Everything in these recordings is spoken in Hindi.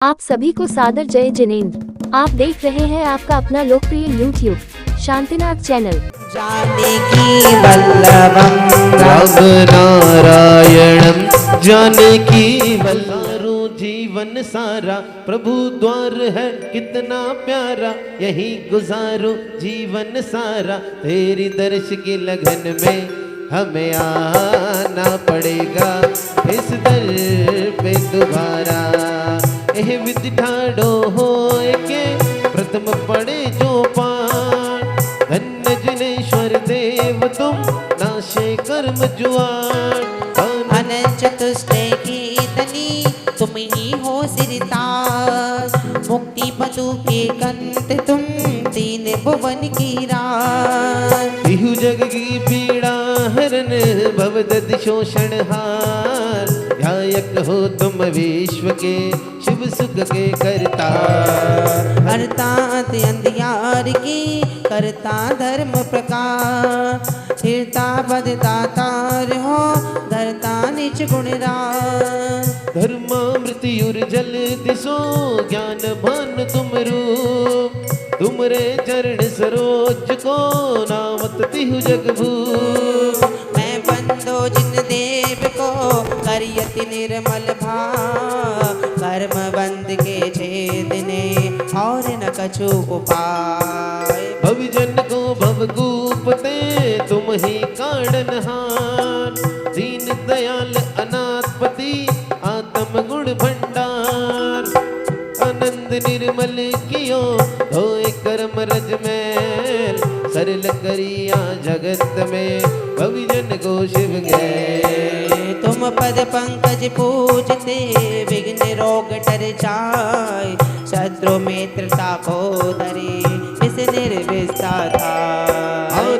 आप सभी को सादर जय जिनेंद्र। आप देख रहे हैं आपका अपना लोकप्रिय YouTube शांतिनाथ चैनल। जानकी वल्लभम राम नारायणम जानकी वल्लभ। जीवन सारा प्रभु द्वार है कितना प्यारा, यही गुजारो जीवन सारा। तेरी दर्श की लगन में हमें आना पड़ेगा, इस दर पे दोबारा। एह विधि ठाड़ो हो के प्रथम पड़े जो पाठ, धन्य जिनेश्वर देव तुम नाशे कर्म जुआर। अनंत चतुष्टय की धनी तुम ही हो सिरताज, मुक्ति बधु के कंत तुम तीन भुवन की राज। बिहु जग की पीड़ा हरन भवदद शोषण हार, ध्यायक हो तुम विश्व के शिव सुख के करता। हरता अंधियार की करता धर्म प्रकाश, फिरता बदता तार हो धरता निज गुणराज। धर्मामृत्युर जल दिशो ज्ञान भान तुम रूप, तुमरे चरण सरोज को नामत तिहु जग भूप। मैं बंदो जिन देव को करियति निर्मल भाव, कर्म बंद के छेदने और न कछु उपाय। भवजन को भवकूपते तुम ही कारणहार, दीन दयाल अनाथपति आत्म गुण भंडार। आनंद निर्मल कियो धोए कर्म रज में, सरल करिया जगत में भवजन को शिव गए। तुम पद पंकज पूजते विघ्न रोग टर जाय, शत्रु मित्रता को धरे इस निर्विस्ता था।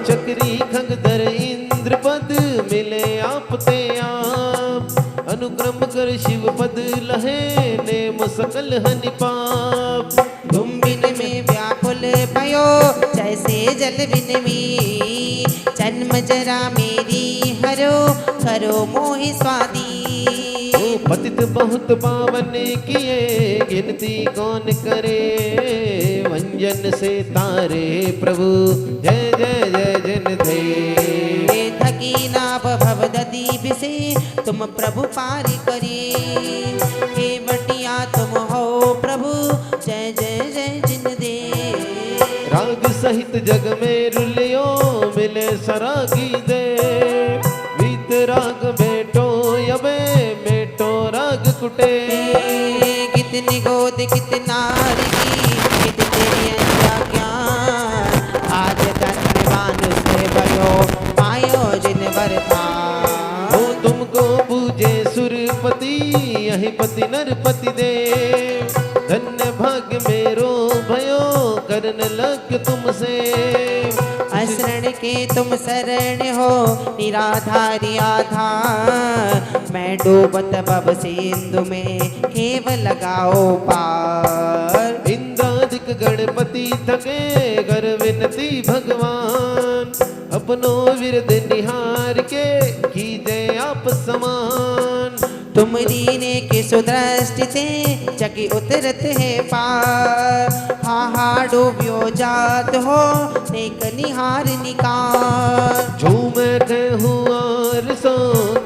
चक्री खंगधर इंद्र पद मिले आपते आप, अनुक्रम कर शिव पद लहे नेम सकल हनि पाप। तुम बिन में व्याकुल भयो जैसे जल बिन में, जन्म जरा मेरी हरो करो मोहि स्वादी। पतित बहुत पावन किए गिनती कौन करे, वंजन से तारे प्रभु जय जय जय जन थे। थकी नाभ भव ददीप से तुम प्रभु पारी करे, हे बटिया तुम हो प्रभु जय जय जय जिन दे। राग सहित जग में रुलियो मिले सरागी दे, वीत राग बेटो यबे बेटो राग कुटे। कितनी गोद कितना की कित तेरी ज्ञान, आज धन्यवान से भयो पायो जिन वरता। हो तुमको पूजे सुरपति यही पति नरपति दे, धन्य भाग्य मेरो भयो करन लग तुमसे। शरण के तुम शरण हो निराधारी आधार, मैं डूबत भव सिंधु में केव लगाओ पार। इंद्रादिक गणपति थके कर विनती भगवान, अपनो विरद निहार के कीजे आप समान। तुम दीने की सुदृष्टि से जगी उतरत है पार, हा डूब्यो जात हो नेक निहार निकार। जो मैं कहूँ और सो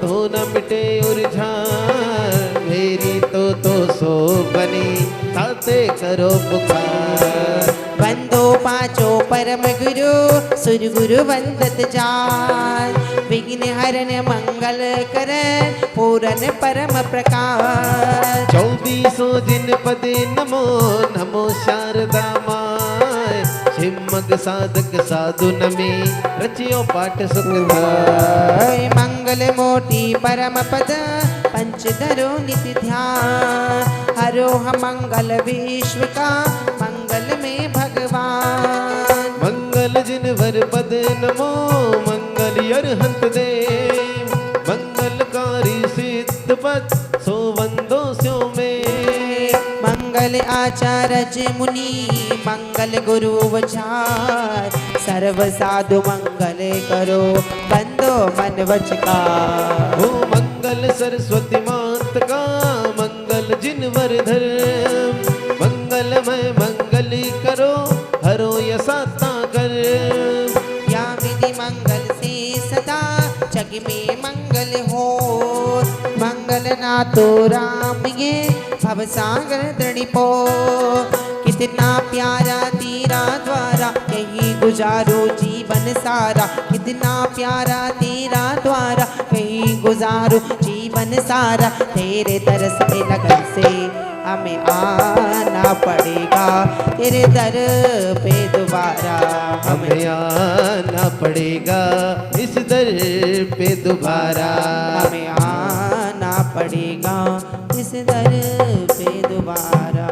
तो न मिटे उर्झान, मेरी तो सो बनी ताते करो पुकार। बंदो पांचो परम गुरु सुर गुरु वंदत जान, विघ्न हरन मंगल करन पूरन परम प्रकाश। 24 जिन पदे नमो नमो शारदा माय, शिवमग साधक साधु नमी रचियो पाठ सुखदाय। मंगल मोटी परम पद पंच धरो नित्य ध्यान, हरो हम मंगल विश्व का मंगल में भगवान। मंगल जिन वर पद नमो मंगल अरहंत दे, मंगलकारी सिद्ध पद सो वंदो स्यो में। मंगल आचार्य मुनि मंगल गुरु वचार, सर्व साधु मंगल करो बंदो मन वचकार। ओ मंगल सरस्वती मात का मंगल जिन वर धर, समय मंगल करो हरो यसा सागर। या विधि मंगल से सदा जग में मंगल हो। मंगल ना तो राम ये भव सागर दृढ़िपो। कितना प्यारा तेरा द्वारा कहीं गुजारो जीवन सारा। कितना प्यारा तेरा द्वारा कहीं गुजारो जीवन सारा। तेरे दरस में लगन से हमें आना पड़ेगा। तेरे दर पे दोबारा हमें आना पड़ेगा इस दर पे दोबारा। हमें आना पड़ेगा इस दर पे दोबारा।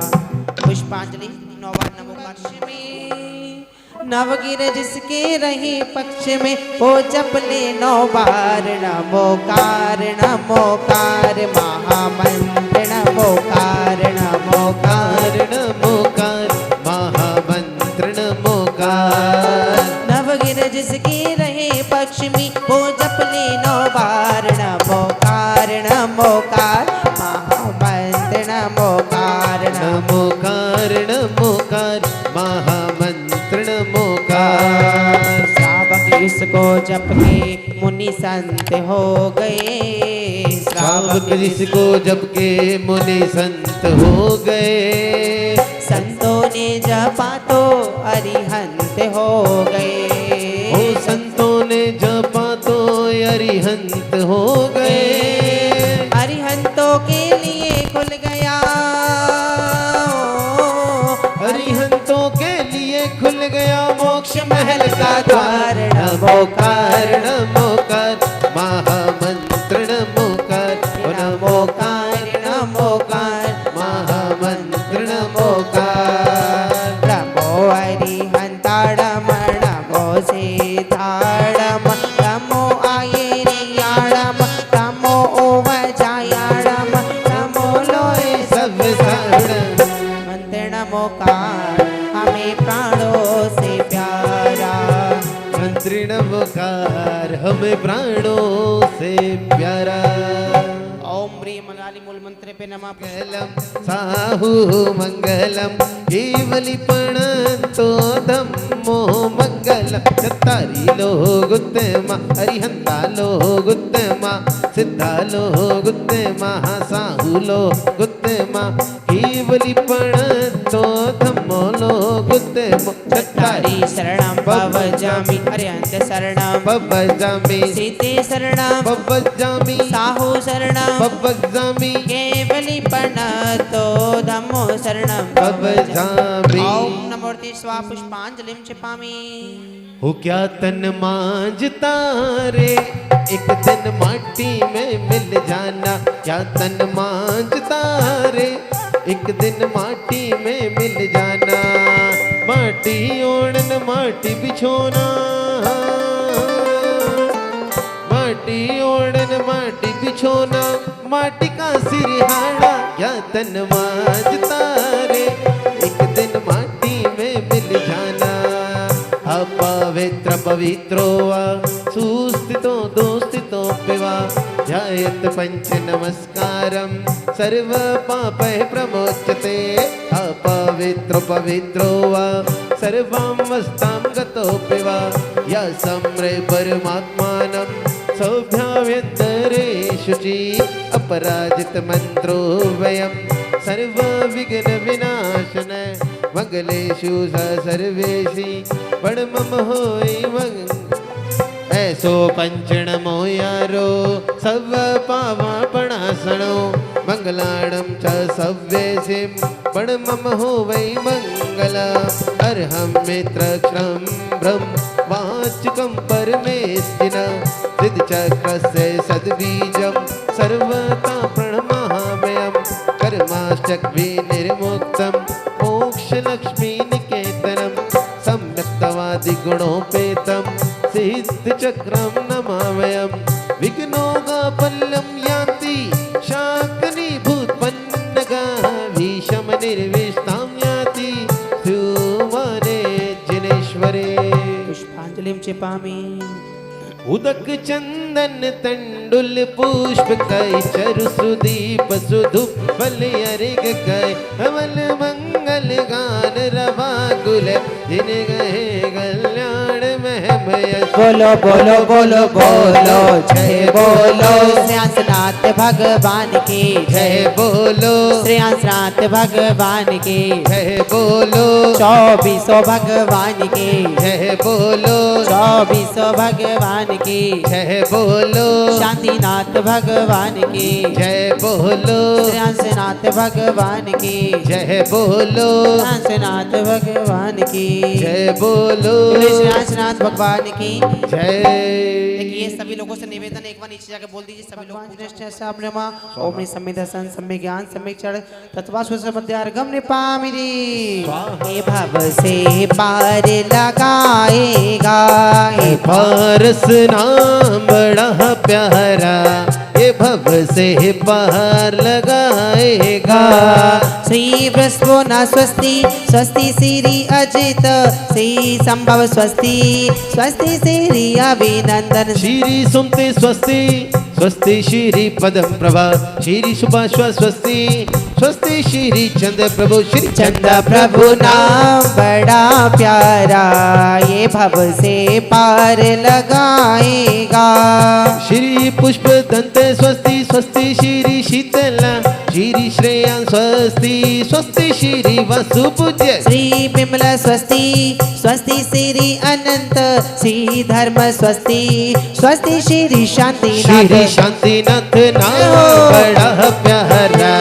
पुष्पांजलि नौवा नमो कक्ष में नवगिर जिसके रहे पक्ष में वो जप ले 9 बार नमोकार नमोकार महामंत्र नमोकार नमोकार नमोकार महामंत्र नमोकार। नवगिर जिसके रहे पक्ष में वो जप ले 9 बार नमोकार नमोकार महामंत्र नमोकार नमोकार नमोकार महामंत्र नमोकार। श्रावक इसको जप के मुनि संत हो गए। श्रावक जिसको जप के मुनि संत हो गए। संतों ने जपा तो अरिहंत हो गए। ओ संतों ने जपा तो अरिहंत हो गए। अरिहंतों के लिए खुल गया। अरिहंतों के लिए खुल गया मोक्ष महल का द्वार। नमोकार नमोकार महामंत्र नमोकार। नमोकार नमोकार महामंत्र नमोकार। नमो अरिहंताड़म नमो सीताड़म नमो आयेरियाड़म नमो ओवजायाड़म नमो लोए सब सारण मंत्र नमोकार हमें प्राणों से प्यारा। मंत्री नमोकार हमें प्राणों से प्यारा। ओम ह्रीं मंगाली मूल मंत्र पे नमः। मंगलम साहु मंगलम केवलिपण तो धम्मो मंगलम। चत्तारी लोग उत्तमा अरिहंता लोग उत्तमा सिद्धा लोग उत्तमा साहु लोग उत्तमा केवलिपण तो धम्मो लोग उत्तमा। चत्तारी शरणं भवजामि अरिहंत शरणं बब्बजामि सीते शरणं बब्बजामि साहु शरणं बब्बजामि केवलिपण तो धम्मो शरणं बब्बजामि। ओम नमोर्ति स्वा पुष्पांजलिं क्षिपामि। हो क्या तन मांझता रे एक दिन माटी में मिल जाना। क्या तन मांझता रे एक दिन माटी में मिल जाना। माटी ओढ़न माटी बिछोना। माटी ओढ़न माटी बिछोना माटी का सिरहाना। क्या तन मांझता रे एक दिन माटी में मिल जाना। अपवित्र पवित्रो वा सुस्थितो दोस्थितो पिवा ध्यायत पंच नमस्कारम सर्व पापैः प्रमोच्यते। अपवित्र पवित्रो वा सर्वावस्थां गतो पिवा या सम्रे परमात्मानं सौभ्याभ्यन्तरे शुचि। अपराजित मंत्रो वयं सर्व विघ्न विनाशन मंगलेषु स सर्वेषि पणमम होई मंग। ऐसो पंचणमो यारो सव पावा पणासणो मंगलाणं च सव्येसिं पणमम हो वै मंगल। अर्हं मित्रक्षं ब्रह्म वाचकं परमेष्टिना सिद्धचक्रस्य सद्बीजं सर्वथा प्रणमाम्यहं। कर्माष्टक विनिर्मुक्तं मोक्षलक्ष्मीनिकेतनं सम्यक्तवादिगुणोपेतं सिद्धचक्रं नमाम्यहं। विघ्नोगापल्लं यान्ति शाकनीभूतपन्नगा भीषमनिर्विष्टां याति सुवाने जिनेश्वरे। पुष्पांजलिं क्षिपामि। उदक चंदन तंडुल पुष्प कई चरु सुदीप सुधुप फल अर्घ कई धवल मंगल मंगल गान रवा गुल जिन गए कल्याण महमय। बोलो बोलो बोलो बोलो जय बोलो श्रेयांसनाथ भगवान की जय बोलो श्रेयांसनाथ भगवान की जय बोलो 2400 भगवान की जय बोलो 2400 भगवान की जय बोलो शांतिनाथ भगवान की जय बोलो श्रेयांसनाथ भगवान की जय बोलो श्रेयांसनाथ भगवान की जय बोलो श्रेयांसनाथ भगवान की जय। देखिए सभी लोगों से निवेदन एक बार नीचे जाके बोल दीजिए सभी लोग ओम सम्मित दर्शन सम्मित ज्ञान सम्मित चढ़ तत्वास्वध्यार्गम निपामिनी ये भव से पार लगाएगा ये पारस नाम बड़ा प्यारा ये भव से पार लगाएगा। श्री वृषभो न स्वस्ति स्वस्ति श्री अजित श्री संभव स्वस्ति स्वस्ति श्री अभिनंदन श्री सुमते स्वस्ति स्वस्ति श्री पदम प्रभा श्री सुभाश्व स्वस्ति स्वस्ति श्री चंद्र प्रभु श्री चंद्र प्रभु नाम बड़ा प्यारा ये भव से पार लगाएगा। श्री पुष्प दंत स्वस्ति स्वस्ति श्री शीतला श्री श्रेया स्वस्ति स्वस्ति श्री वसु पूज्य श्री विमल स्वस्ति स्वस्ति श्री अनंत श्री धर्म स्वस्ति स्वस्ति श्री शांति श्री शांतिनाथ नाम बड़ा प्यारा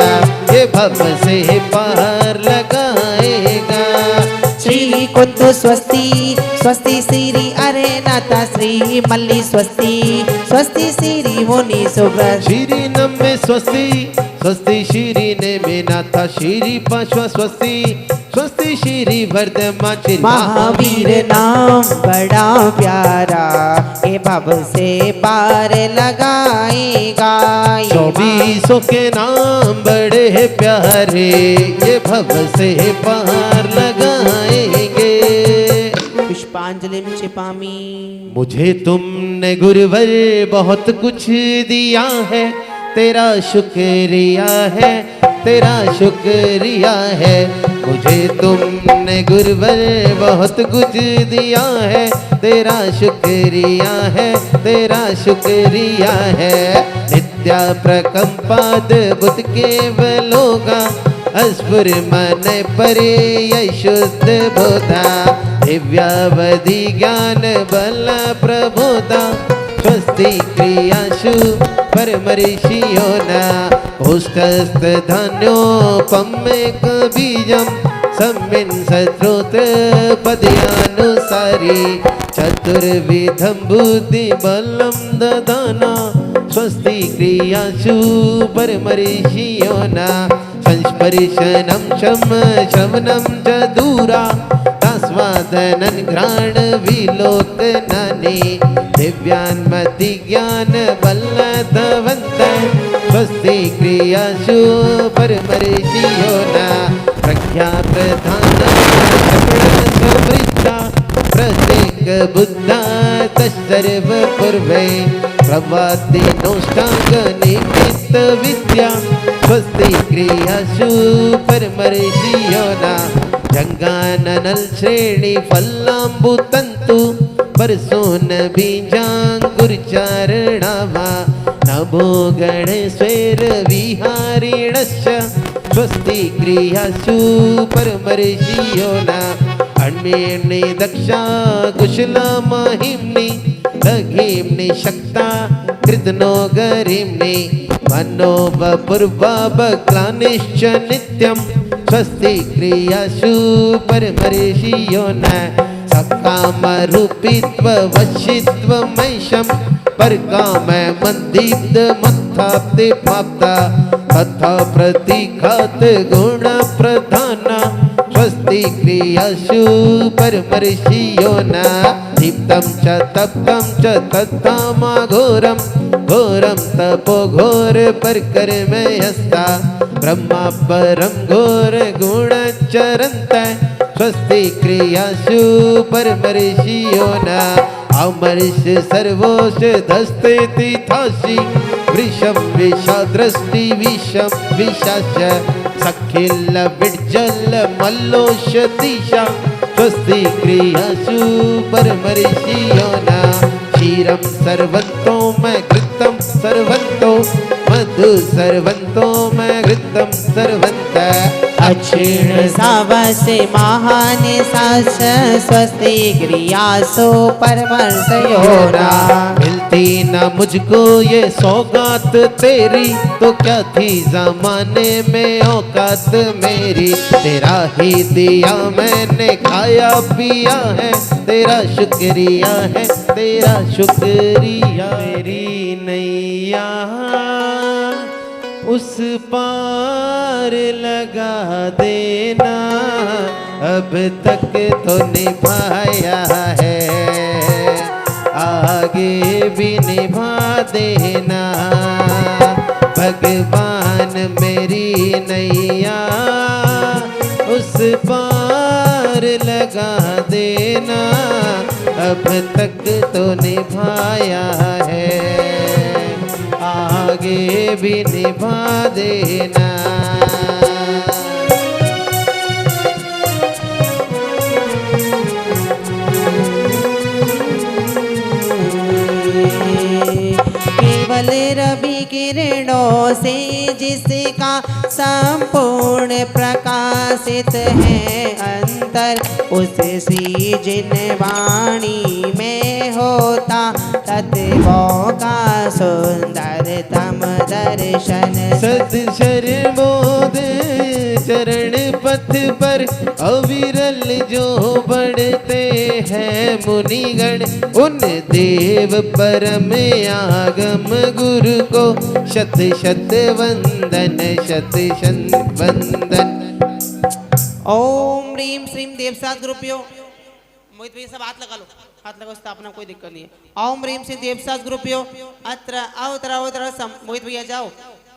ये भव से पार लगाएगा। श्री कुंद स्वस्ति स्वस्ति श्री अरेनाथ श्री मल्ली स्वस्ति स्वस्ति श्री मुनि सुब्रत श्री नम्य स्वस्ति स्वस्ति श्री नेमिनाथ श्री पार्श्व स्वस्ति स्वस्ति श्री वर्धमान श्री महावीर नाम बड़ा प्यारा ये भव से पार लगाएगा। 2400 के नाम बड़े प्यारे ये भव से पार लगाएंगे। पुष्पांजलि छिपामी मुझे तुमने गुरुवर बहुत कुछ दिया है तेरा शुक्रिया है तेरा शुक्रिया है। मुझे तुमने गुरुवर बहुत कुछ दिया है तेरा शुक्रिया है तेरा शुक्रिया है। नित्या प्रकंपाद बुद्ध केवलोगा अस्फुर मन परे यह शुद्ध बोधा दिव्यावधि ज्ञान बल प्रबोधा स्वस्ति क्रियाशु परमर्षियो न पुष्कस्त धान्योपमेक बीजम सम्मिन सत्रोत्र पदयानुसारी चतुर्विधम बुद्धि बलम ददाना स्वस्ति क्रियाशु परमर्षियो न संस्पर्शनम शम शमनम च दूरा स्वादनन घ्राण विलोकनानि दिव्यान्मति ज्ञान बल्लधवन्त स्वस्ति क्रियासु परमर्षियो न प्रज्ञा प्रधान समृद्धा प्रत्येक बुद्धा तस्सर्व पूर्वे प्रवादि नोष्टांग निमित्त विद्या स्वस्ति क्रियासु परमर्षियो न जंगाननल श्रेणी फल्लांबु तंतु परसोन बीजांकुर चारणावा नमो गणेश्वर विहारिणश्च स्वस्ति क्रियासु परमर्षियो न अन्मेण्य दक्षा कुशला माहिम्नि दघिम्नि शक्ता कृतनो गरिम्नि मनो वपुर्वाबक्लानिश्च नित्यम् स्वस्ति क्रियासु परमर्षियो न सकामरूपित्व वशित्व मैषम परकाम मंदीप्त मत्थाप्ते प्राप्ता तथा प्रतिघात गुण प्रधाना स्वस्ति क्रियासु परमर्षियो न दीप्तं च तप्तं च तत्तामा घोरं घोरं तपो घोर परकर्मयस्ता ब्रह्मा परम घोर गुण चरंत स्वस्ति क्रियासु परमर्षियो न अमर्ष सर्वोष धस्ते तीथासी वृषं विषदृष्टि विषं विशाच सखिल विज्जल मल्लोषदिशा स्वस्ति क्रियासु परमर्षियो न क्षीरं सर्वन्तो मैं घृतं सर्वन्तो मधु सर्वन्तो मैं घृतं सर्वन्त अक्षीण सावसे महानि सास स्वस्ति क्रियासो परमर्षयो ना। मिलती ना मुझको ये सौगात तेरी तो क्या थी जमाने में औकात मेरी। तेरा ही दिया मैंने खाया पिया है तेरा शुक्रिया है तेरा शुक्रिया। मेरी नैया उस पार लगा देना अब तक तो निभाया है आगे भी निभा देना भगवान मेरी नैया उस पार लगा देना अब तक तो निभाया है आगे भी निभा देना। केवल रवि किरणों से जिसका संपूर्ण प्रकाशित है अंतर उस सृजन वाणी में होता तत्वों का सुंदरतम दर्शन। सदशर्मोद चरण पथ पर अविरल जो बढ़ते हैं मुनिगण उन देव परम आगम गुरु को शत शत वंदन शत शत वंदन। ओम ह्रीम श्रीम देवसात ग्रुप्यो मोहित भैया सब हाथ लगा लो हाथ लगाओ स्थापना कोई दिक्कत नहीं है। ओम ह्रीम श्रीम देवसात ग्रुप्यो अत्र अवतर अवतर मोहित भैया जाओ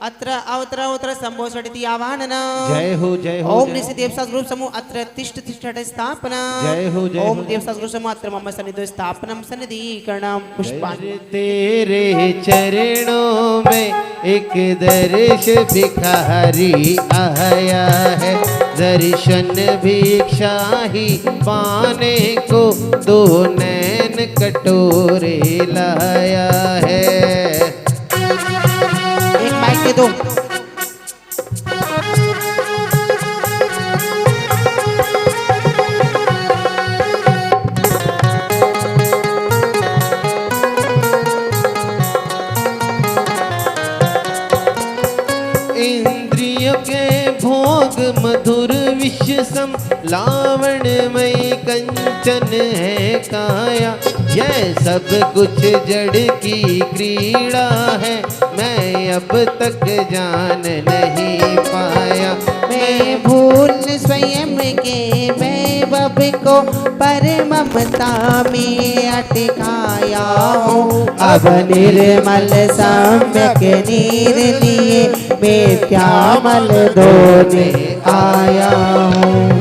अत्र अवतर अवतर संभो षडति आवाहन जय हो जय हो। ओम ऋषि देवसात ग्रुप समूह अत्र तिष्ठ तिष्ठट स्थापना जय हो जय ओम हो। देवसात ग्रुप समूह अत्र मम सन्निधि स्थापनम सन्निधिकरणम पुष्पाणि। तेरे चरणों में एक दर्श भिखारी आया है दर्शन भिक्षा ही पाने को दो नैन कटोरे लाया है। एक माइक दे दो। इंद्रियों के भोग मधुर विश्व सम लावणमय कंचन है काया यह सब कुछ जड़ की क्रीड़ा है मैं अब तक जान नहीं पाया। मैं भूल स्वयं के वैभव को पर ममता में अटकाया हूँ अब निर्मल सम्यक नीर लिए मिथ्यामल धोने आया हूँ।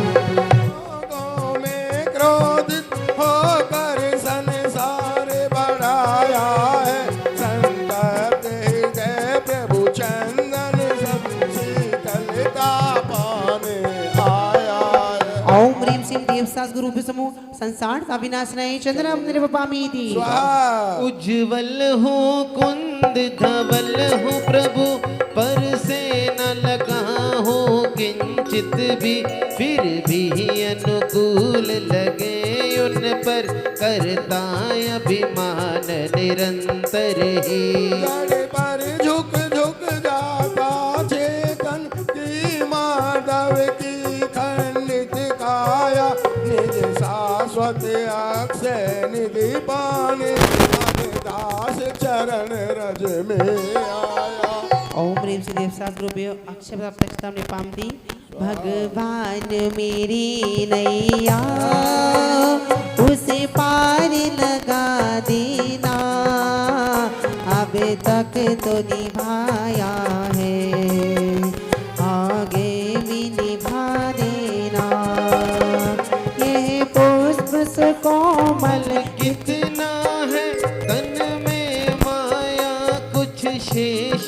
में क्रोधित होकर संसार बढ़ाया है संतप्त हृदय प्रभु चंदन सब शीतलता पाने आया है। ओम ह्रीम सिंह देवसास गुरु समूह संसार का विनाश नहीं चंद्रम निर्वपामी थी। उज्जवल हूँ कुंद धवल हूँ प्रभु पर से न लगा हूँ किंचित भी फिर भी अनुकूल लगे उन पर करता अभिमान निरंतर ही। गड़ पर झुक झुक जाता चेतन की माधव की खंडित काया निज शाश्वत अक्षय निधि पाने दास चरण रज में आया। ओम ह्रीम सिंह देवसास गुरु अक्षय प्रत्यक्षता ने पामती भगवान मेरी नैया उसे पार लगा देना अब तक तो निभाया है आगे भी निभा देना। यह पुष्प सुकोमल कितना है तन में माया कुछ शेष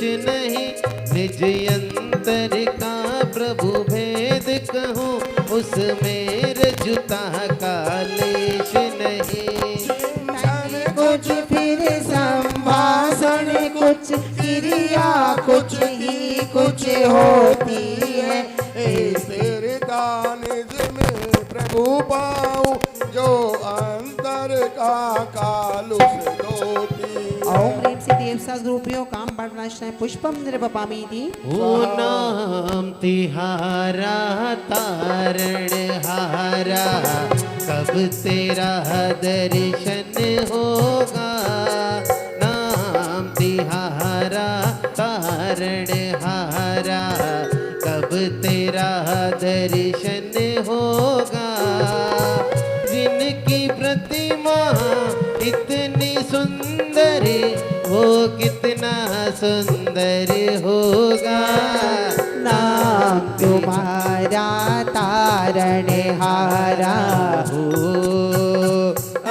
निज अंतर का प्रभु भेद कहूँ, उसमें रजुता का लेश नहीं। कुछ फिर संभाषण कुछ क्रिया कुछ ही कुछ होती है। स्थिरता निज में प्रभु पाऊं, जो अंतर का कालुष धोती। ओम ह्रीं श्री देवसागरूपियो काम पठनाश्रय पुष्पम निर्वपामी थी। ओ नाम तिहारा तारण हारा, कब तेरा दर्शन होगा। नाम तिहारा तारण हारा, कब तेरा दर्शन होगा। जिनकी प्रतिमा इतनी सुंदर, वो कितना सुंदर होगा। नाम तुम्हारा तारण हारा हो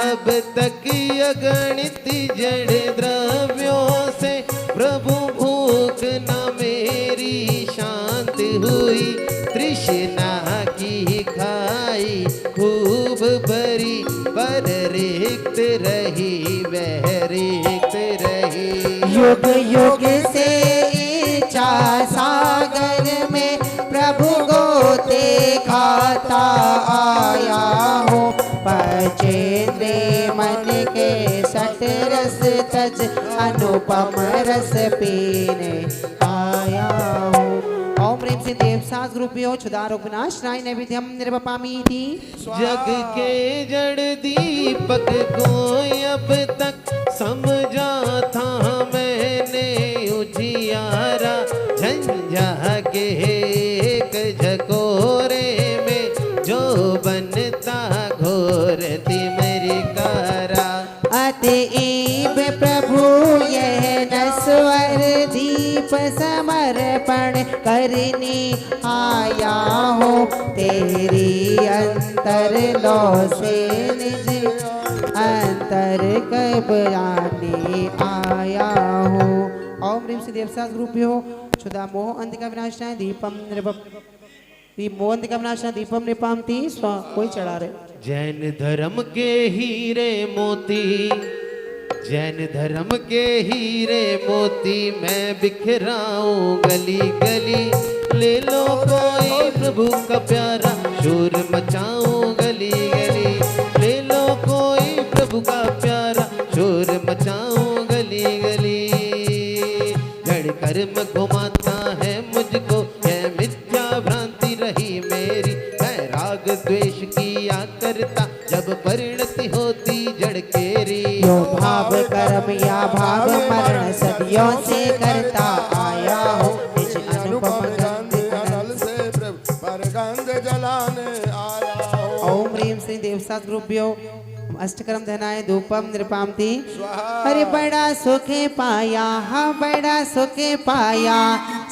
अब तक अगणित जड़ द्रव्यों से प्रभु भूख न मेरी शांत हुई। तृष्णा की खाई खूब भरी, पर रिक्त रही वह रिक्त रही। युग युग से इच्छा सागर में प्रभु गोते खाता आया हूँ। पचेंद्रे मन के सट रस तज, अनुपम रस पीने आया हूँ। ओम ह्रीं श्री देवसागरूपियो क्षुधारोग विनाशनाय नैवेद्यम निर्वपामी थी। जग के जड़ दीपक को अब तक समझा था मैंने उजियारा। झंझा के एक झकोरे में जो बनता घोर तिमरी कारा। अतएव प्रभु यह नस्वर दीप समर्पण करने आया हूँ। तेरी अंतर लो से निज अंतर कब आने आया हूँ। ओम ह्रीं श्री देवसागरूपियो क्षुधा मोह अंतिका विनाशाय दीपम मोह अंतिका विनाशाय दीपम निपामती स्व। कोई चढ़ा रहे। जैन धर्म के हीरे मोती, जैन धर्म के हीरे मोती मैं बिखराऊं गली गली। ले लो कोई प्रभु का प्यारा, शोर मचाऊं गली गली। ले लो कोई प्रभु का प्यारा, शोर मचाऊं गली गली। जड़ कर्म घुमाता है मुझको, यह मिथ्या भ्रांति रही मेरी। मैं राग द्वेष किया करता, जब परिणति होती जड़ केरी। यो भाव कर्म या भाव मरण सदियों से करता आया हूँ। निज अनुपम गंध अनल से प्रभु पर गंध जलाने आया हूँ। ओम ह्रीं श्री देवसागरूपियो अष्टकर्म धनाय धूपम नृपामती। अरे बड़ा सुख पाया, हाँ बड़ा सुख पाया,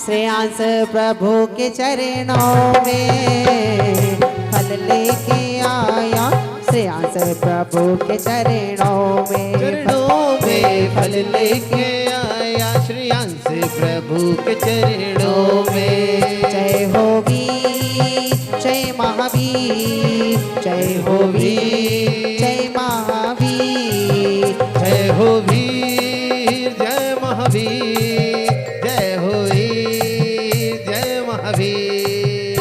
श्रेयांस प्रभु के चरणों में फल लेके आया। श्रेयांस प्रभु के चरणों में फल लेके आया। श्रेयांस प्रभु के चरणों में। जय होगी जय महावीर, जय होगी जय महावीर। जय हो वीर जय महावीर, जय हो वीर जय महावीर।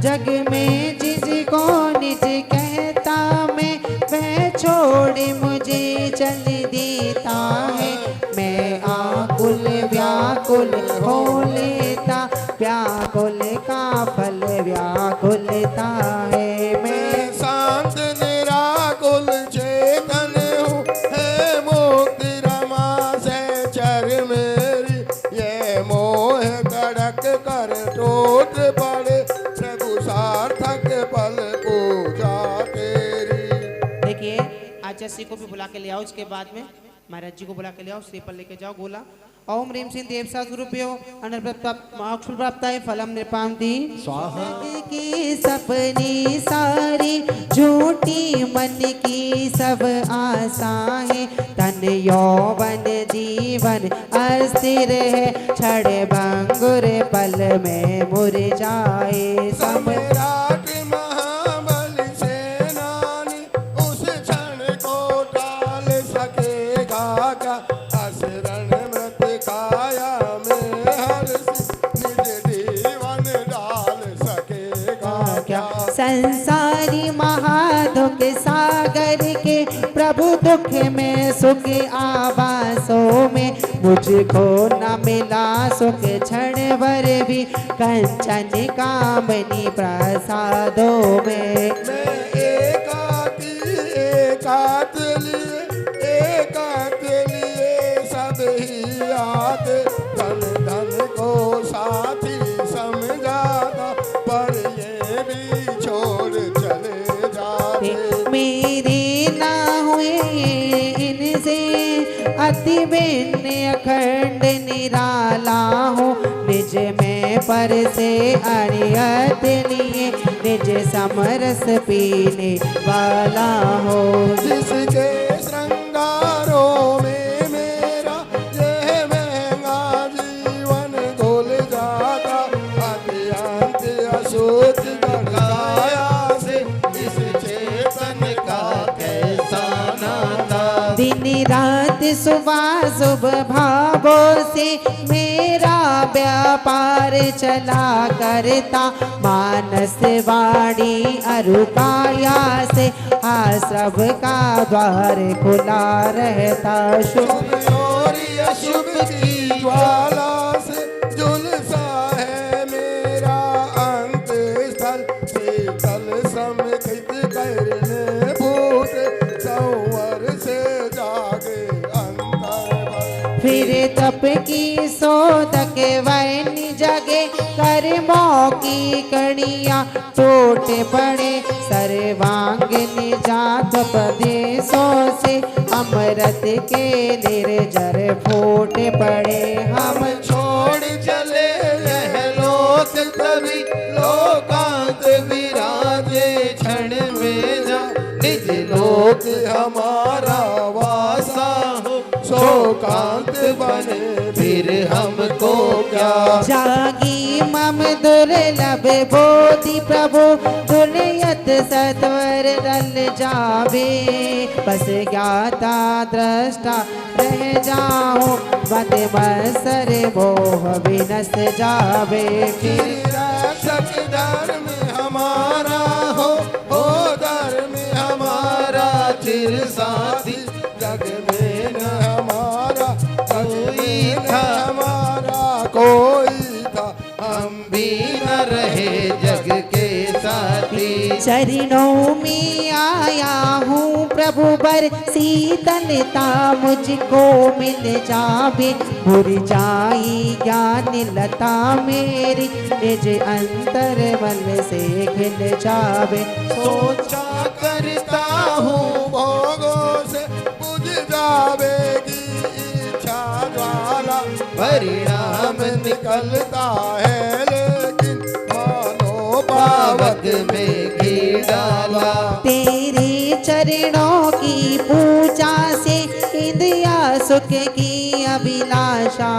जग में जिसको निज कहता मैं, वह छोड़ मुझे चल देता है। मैं आकुल व्याकुल हो लेता, व्याकुल का फल व्याकुलता है। मैं शांत निराकुल चेतन हूँ, है मुक्ति रमा से चर मेरी। ये मोह कड़क कर टूट पड़े, प्रभु सार्थक पल पूजा तेरी। देखिए आचार्य को भी बुला के ले आओ, इसके बाद में महाराज जी को बुला के ले आओ, श्रीफल लेके जाओ गोला। ओम ह्रीं श्री देवसागरूपियो मोक्ष प्राप्ताय फलम नृपामती स्वाहा। की सपनी सारी झूठी मन की सब आशाएं, तन यौवन जीवन अस्थिर है, क्षण भंगुर पल में मुरझाए सम्राट महाबल सेनानी उस क्षण को टाल सकेगा क्या? असरण मृत काया में हर्ष निज जीवन डाल सकेगा क्या? संसारी महादुख सागर के प्रभु दुख में सुख आवासों में, मुझको न मिला सुख क्षण भर भी कंचन कामनी प्रसादों में। मैं एकांत लिए सब ही आते, धन धन को साथी समझाता, पर ये भी छोड़ चले जाते। मेरे ना हुए इनसे अति भिन्न अखंड निराला हो, निज में पर से अरियत लिए निज समरस पीने वाला हो। जिसके श्रृंगारों में मेरा यह महंगा जीवन घुल जाता, अत्यंत अशोच गढ़ाया से इस चेतन का कैसा नाता। दिन रात सुबह शुभ भावों से मेरा व्यापार चला करता, मानस वाणी अरुकाया से आश्रव का द्वार खुला रहता। शुभ और अशुभ की ज्वाला से झुलसा है मेरा अंत स्थल, शीतल समखित करने भूत संवर से जागे अंतर। फिर तप की सोदक वैन जगे, कर्मों की कणियां टूट पड़े, सर्वांग निजात प्रदेशों से अमृत के निर्जर फूट पड़े। हम छोड़ चले यह लोक तभी लोकांत विराजे, क्षण में जा निज लोक हमारा वासा हो, शोकांत बने फिर हमको क्या? जागी मम दुर्लभ बोधि प्रभु, दुर्यत सत्वर रल जावे, बस ज्ञाता दृष्टा रह जाओ, मत मत्सर मोह विनस जावे। रक्षक धर्म हमारा हो धर्म हमारा चिर साथी, जग में न हमारा कोई था, हमारा कोई था, हम भी न रहे जग के साथी। चरणों में आया हूँ प्रभु बर, शीतलता मुझको मिल जावे, मुरझाई ज्ञान लता मेरी निज अंतर मन से खिल जावे। सोचा करता हूँ भोगों से बुझ जावेगी इच्छा ज्वाला, परिणाम निकलता है लेकिन मानो पावक पावक में घी डाला। तेरे चरणों की पूजा से इंद्रिया सुख की अभिलाषा,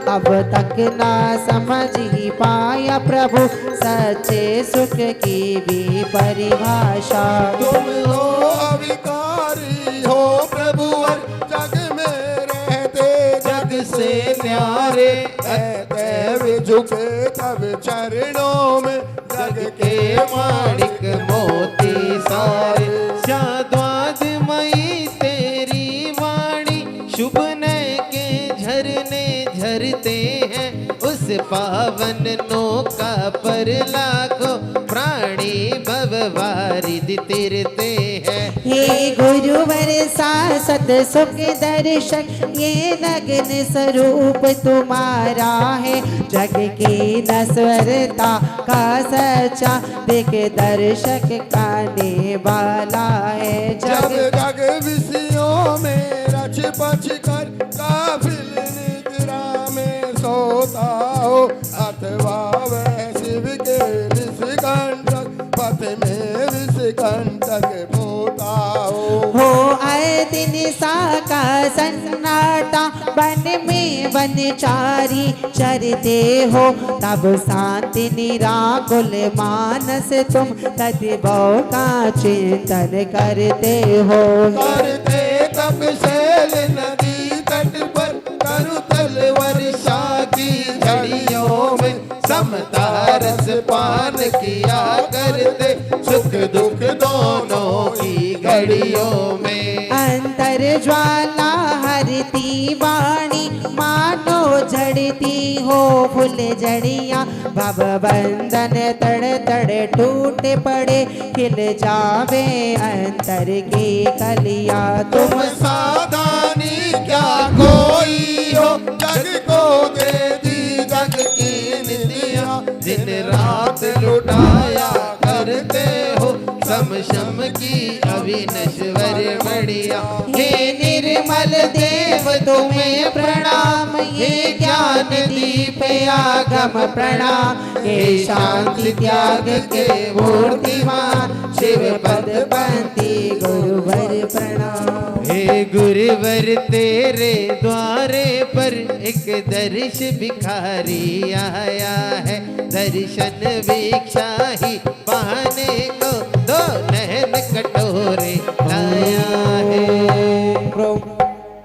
अब तक ना समझ ही पाया प्रभु सच्चे सुख की भी परिभाषा। तुम हो अविकारी हो प्रभुवर, जग में रहते जग से न्यारे ऐसे झुके तब चरणों में, जग के माणिक मोती सारे। शाद्वाद मई तेरी वाणी, शुभ नय के झरने झरते हैं, उस पावन नौका पर लाखों प्राणी भव वारिधि तिरते हैं। हे गुरुवर शाश्वत सुख दर्शक, ये नग्न स्वरूप तुम्हारा है, जग की नश्वरता का सच्चा दिख दर्शक काने वाला है। जब जग विषयों में रच पच कर काफिल निद्रा में सोता हो, अथवा वह शिव के निष्कंटक पथ में विषकंटक फूटाओ। हो आए दिन सा का सन्नाटा, वन में वनचारी चरते हो, तब शांति निराकुल मानस तुम तद्भव का चिंतन करते हो। करते तपशैल नदी तट पर, करुतल वर्षा की झड़ियों में समता रस पान किया करते, सुख दुख दोनों की घड़ियों में। अंतर ज्वाला हरती वाणी, मानो झड़ती हो फूल जड़ियाँ, भव बंधन तड़ तड़ टूट पड़े, खिल जावे अंतर की कलियाँ। तुम सावधानी क्या कोई हो, जग को दे दी जग की निधियाँ, दिन रात लुटाया करते हो, सम शम की अविनश्वर बढ़िया। हे निर्मल देव तुम्हें प्रणाम, हे ज्ञान दीप आगम प्रणाम, हे शांति त्याग के मूर्तिमान, शिव पद पंथी गुरुवर प्रणाम। हे गुरुवर तेरे द्वारे पर एक दर्श भिखारी आया है, दर्शन भिक्षा ही पाने को दो नहन कटोरे लाया है।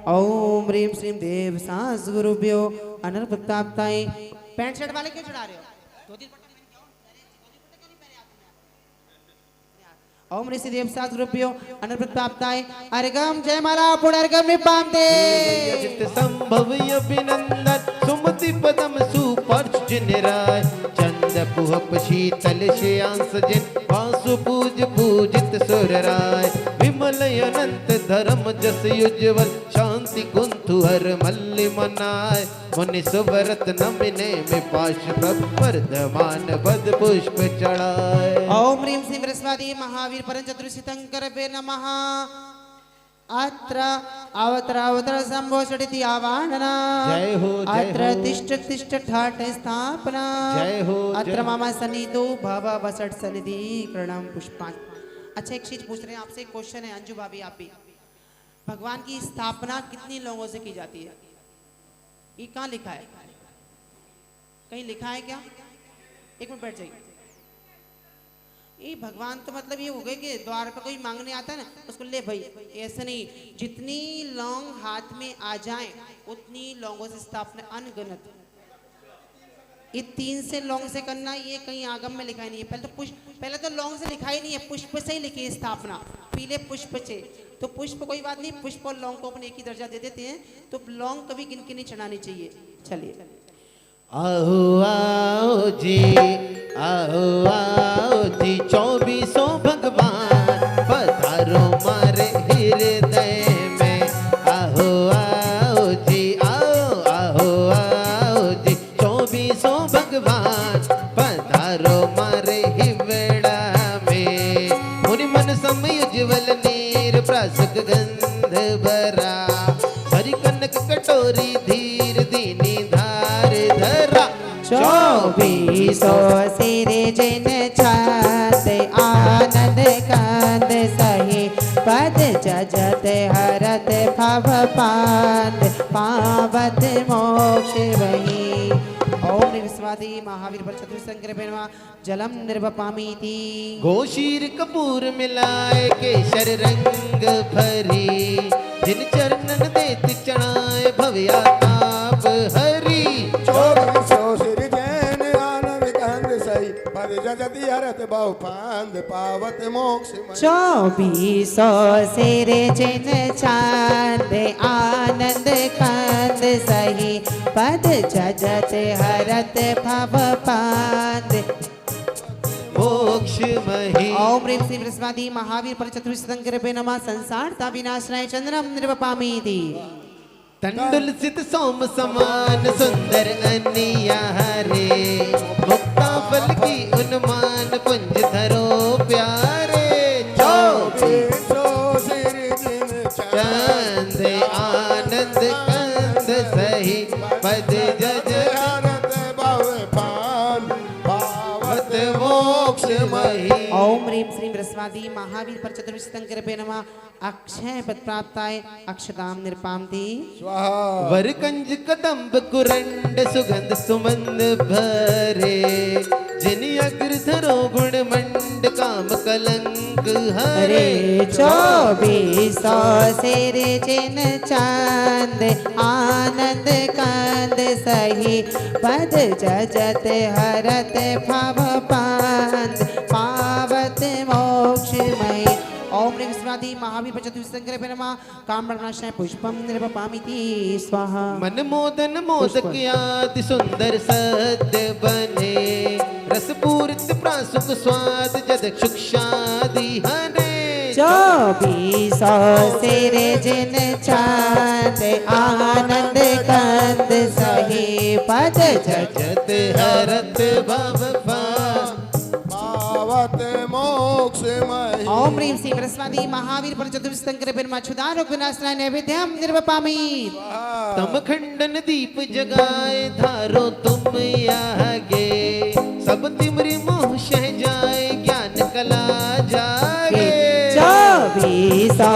ओम ह्रीम श्रीम देव सास गुरुभ्यो अनर्पताप्ताय। पैंट शर्ट वाले क्यों चढ़ा रहे हो? धोती दुपट्टा पहन के आओ। धोती दुपट्टा क्यों नहीं पहने आपने? ओम ऋषि देव सास गुरुभ्यो अनर्पताप्ताय। अर्गम जय माला पुनर्गम निपाते। जित संभव अभिनंदन, सुमति पदम सुपर्च निराय, चंद पुहप शीतल श्रेयांस जिन, वासु पूज पूजित सुर राय, विमल अनंत धर्म जस युज्वल, शांति कुंथु हर मल्लि मनाय, मुनि सुवरत नमिने में पाश वर्धमान बद पुष्प चढ़ाए। ओम ह्रीम श्रीम बृहस्पति महावीर परम चतुर्शितंकर वे नमः। अत्र अवत्र अवत्र संभो षडिति आवाहना, जय हो जय अत्र हो। तिष्ठ तिष्ठ ठाठ स्थापना, जय हो जय अत्र हो। मम सनिधो भव वसट सनिधि कृणम पुष्पान। अच्छा एक चीज पूछ रहे हैं आपसे, क्वेश्चन है अंजू भाभी आप भी, भगवान की स्थापना कितनी लोगों से की जाती है? ये कहाँ लिखा है? कहीं लिखा है क्या? एक मिनट बैठ जाइए। ये भगवान तो मतलब ये हो गए कि द्वार पर कोई मांगने आता है ना, उसको ले भाई, ऐसा नहीं, जितनी लौंग हाथ में आ जाए उतनी लौंगों से स्थापना अनगिनत। ये 3 से लौंग से करना, ये कहीं आगम में लिखा ही नहीं है। पहले तो लौंग से लिखा ही नहीं है, पुष्प से ही लिखी है स्थापना, पीले पुष्प से। तो पुष्प कोई बात नहीं, पुष्प और लौंग को अपन एक ही दर्जा दे देते हैं, तो लौंग कभी गिन के नहीं चढ़ानी चाहिए। चलिए आओ आओ जी, आओ आओ जी, 24 भगवान पधारो मारे हृदय में। आओ आओ जी, आओ आओ आओ जी, 24 भगवान पधारो मारे हिवड़ा में। मुनि मन समय उज्ज्वल नीर प्रासुक गंध भरा, हरि कनक कटोरी धीर दीनी धार धरा। 24 सिर जिन छात, आनंद कंद सही पद जजत हरत भव पांद, पावत मोक्ष वही। ओम विश्वादी महावीर पर चतुर्संकर बेनवा जलम निर्वपामीति। गोशीर कपूर मिलाए केशर रंग भरी, जिन चरणन देत चढ़ाए भव्या ताप हरी। 24 सिर जैन आनंद कंद सही, पद जजति हरत बहु पांद, पावत मोक्ष मही। 24 सिर जिन चांद, आनंद कंद सही पद जजत हरत भव पांद, मोक्ष मही। ओम ह्रीम श्री बृहस्पति महावीर पर चतुर्शंकर नमः। संसार ता विनाशनाय चंद्रम निर्वपामीति। तंडुल सित सोम समान सुंदर अनिया रे, मुक्ता फल की उन्मान पुंज धरो प्यारे। 24 सिर जिन चंद आनंद कंद सही पद जज हरत बहु पांद, पावत मोक्ष मही। ओम ओम ह्रीं श्रीं बृहस्पति महावीर पर चतुर्विशतंकरपे नमः अक्षय पद प्राप्ताय अक्षताम निर्पामति स्वाहा वरकंज कदम्ब कुरंड सुगंध सुमंद भरे जिन अग्र धरो गुण मंड काम कलंक हरे हरे 2400 सिर जिन चांद आनंद कंद सही पद जजत हरत भव पांद पावत मोक्षमय ओम ह्रीं स्वाति महावीर चतुर्विशतंकरपे नमः कामनाशय पुष्पम निर्वपामिति स्वाहा मन मोदन मोदक आदि सुंदर सद्य बने रस पूरित प्रासुक स्वाद जद शुक्षादि हरे 2400 सिर जिन चांद आनंद कंद सही पद जज जत हरत भव पावत मोक्षमय ओम ह्रीं श्रीं बृहस्पति महावीर पर चतुर्विशतंकरपे नमः क्षुधारोग विनाशनाय नैवेद्यम निर्वपामि तम खंडन दीप जगाए धारो तुम आगे सब तिमरी मोह शह जाए ज्ञान कला जागे 2400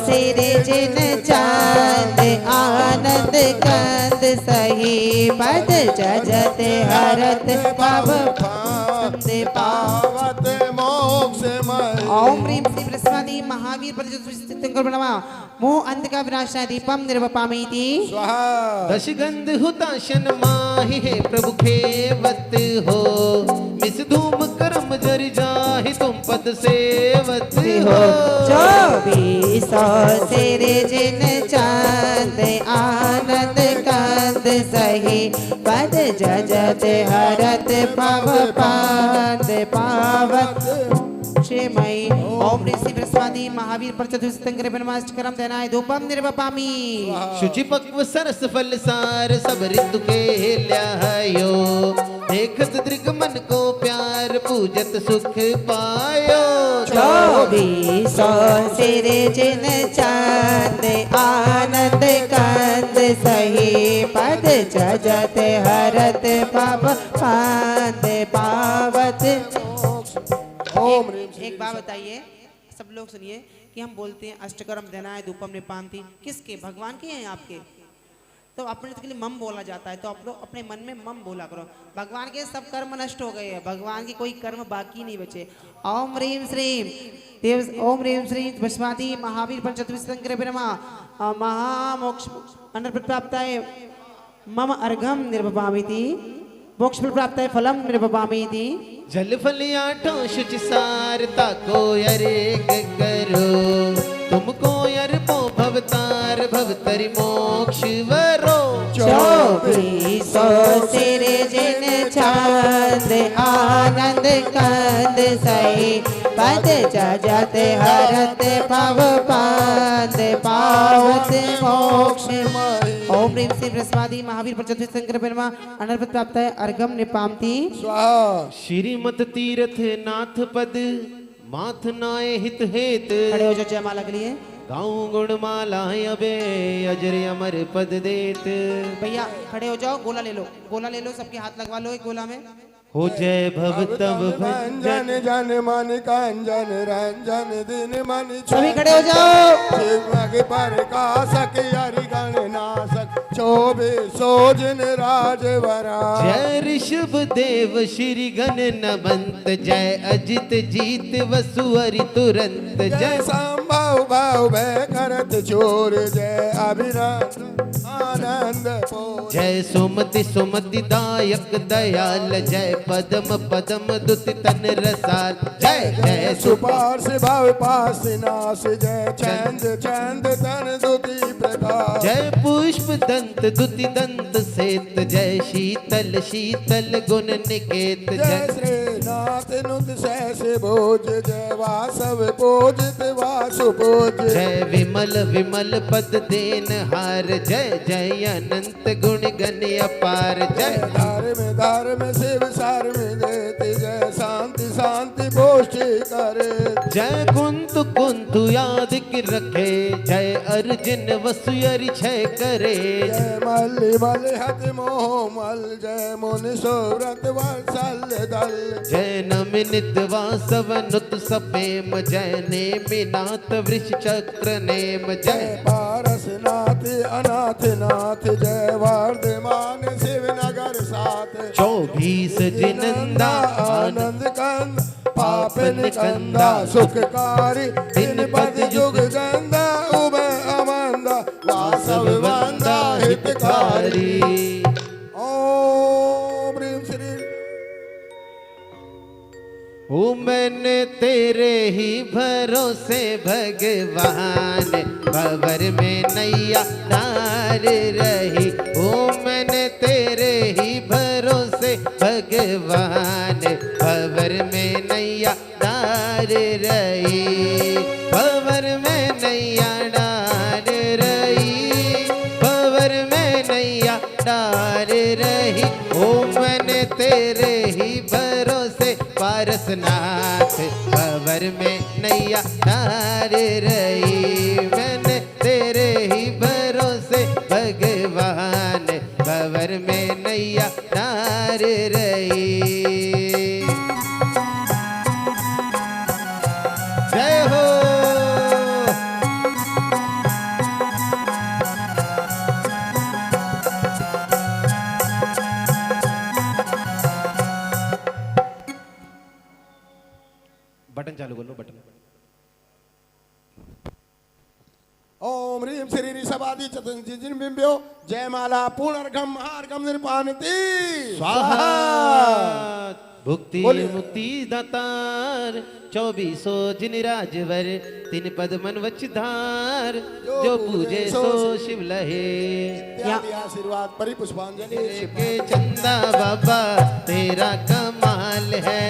सिर जिन चांद आनंद कंद सही पद जजत हरत भव पांद पावत मोक्षमय ओम ह्रीं श्रीं बृहस्पति महावीर पर चतुर्विशतंकरपे नमः मोह अंध का विनाशनाय दीपम निर्वपामिति स्वाहा दशगंध हुताशन माहि हे प्रभु खेवत हो मिस धूम करम जरि जाहि तुम पद सेवत हो 2400 सिर जिन चांद आनंद कंद सही पद जजत हरत भव पांद पावत क्षेमय ओम ह्रीं श्रीं बृहस्पति महावीर पर चतुर्विशतंकरपे नमः अष्टकरम दैनाय धूपम निर्वपामि शुचि पक्व सरस फल सार सब ऋतु के ल्यायो देखत दृग मन को प्यार पूजत सुख पायो 2400 सिर जिन चांद आनंद कंद सही पद जजत हरत भव पांद पावत ओम ह्रीं एक बात बताइए सब लोग सुनिए कि हम बोलते हैं अष्टकर्म धनाय धूपम निपांति किसके भगवान के हैं आपके तो अपने के लिए मम बोला जाता है तो आप लोग अपने मन में मम बोला करो भगवान के सब कर्म नष्ट हो गए हैं भगवान के कोई कर्म बाकी नहीं बचे ओम ह्रीं श्रीं देव ओम ह्रीं श्रीं बृहस्पति महावीर पर चतुर्विशतंकरपे नमः महामोक्ष अनर्थ प्राप्ताय मम अर्घम निर्वपामिति मोक्ष फल प्राप्ताय फलम निर्वपामिति जल फल आठो शुचि सार ताको यरेग करो तुमको यर पो भवतार भवतरि मोक्ष वरो 2400 सिर जिन चांद आनंद कंद सही पद जजत हरत भव पांद पावत मोक्षमय ओम ह्रीं श्रीं बृहस्पति महावीर पर चतुर्विशतंकरपे नमः अनर्थ प्राप्ताय अर्घम निपामति स्वाहा श्रीमत तीरथ नाथ पद माथ नाय हित हेत खड़े हो जाओ जयमाला के लिए गाऊं गुण माला अबे अजर अमर पद देत भैया खड़े हो जाओ गोला ले लो सबके हाथ लगवा लो एक गोला में हो जय भव तब भंजन जन मन कंजन रंजन दिन मन सभी खड़े हो जाओ शिवग पर कासक हरि गण नासक 2400 जिन राजवरा जय ऋषभ देव श्री गण नमंत जय अजित जीत वसु हरि तुरंत जय जय संभव भाव भय करत चोर जय अभिराम आनंद पो जय सुमति सुमति दायक दयाल जय पदम पदम दुत तन रसाल जय जय सुपार्श भाव पास नाश जय चंद चंद तन दुति प्रकाश जय पुष्प दंत दुति दंत सेत जय शीतल शीतल गुण निकेत जय जय श्रीनाथ नुत सहस भोज जय वासव पूजित वासु पूज जय विमल विमल पद देन हार जय जय अनंत गुण गण अपार जय धार में शिव सार में जयति जय शांति शांति पुष्टि करे। जय कुंतु कुंतु याद की रखे, जय अर्जुन वसुयरि छय करे। जय मल्लि मल्लि हति मोह मल, जय मुनि सुव्रत वत्सल दल। जय नमिनित वासव नुत सपेम, जय नेमिनाथ वृष चक्र नेम। जय जय पारसनाथ अनाथ नाथ, जय वर्धमान शिवनगर साथ। 24 जिनंदा आनंद कंद पाप निकंदा, सुखकारी दिन पद जुग गंदा। उभय अमंदा वासव वंदा हितकारी। ओम ह्रीं श्री। ओ मैंने तेरे ही भरोसे भगवान, भंवर में नैया डार रही। ओ मैंने तेरे ही भरोसे भगवान, भंवर में नैया डार रही। भंवर में नैया डार रही, भंवर में नैया डार रही। ओ मैंने तेरे ही भरोसे पारसनाथ, भंवर में नैया डार रही। मैंने तेरे ही भरोसे भगवान, भंवर में नैया डार रही। जय हो। बटन चालू कर लो, बटन। ओम ह्रीं श्री ऋषभादि चतुर्जिन बिंब्यो, जयमाला पूर्णर्घम महार्घम निर्पानति स्वाहा। भुक्ति बोलिए। मुक्ति दातार, 24 जिन राजवर, 3 पद मन वचधार। जो पूजे सो शिव लहे। इत्यादि आशीर्वाद परिपुष्पांजलि। के चंदा बाबा तेरा कमाल है,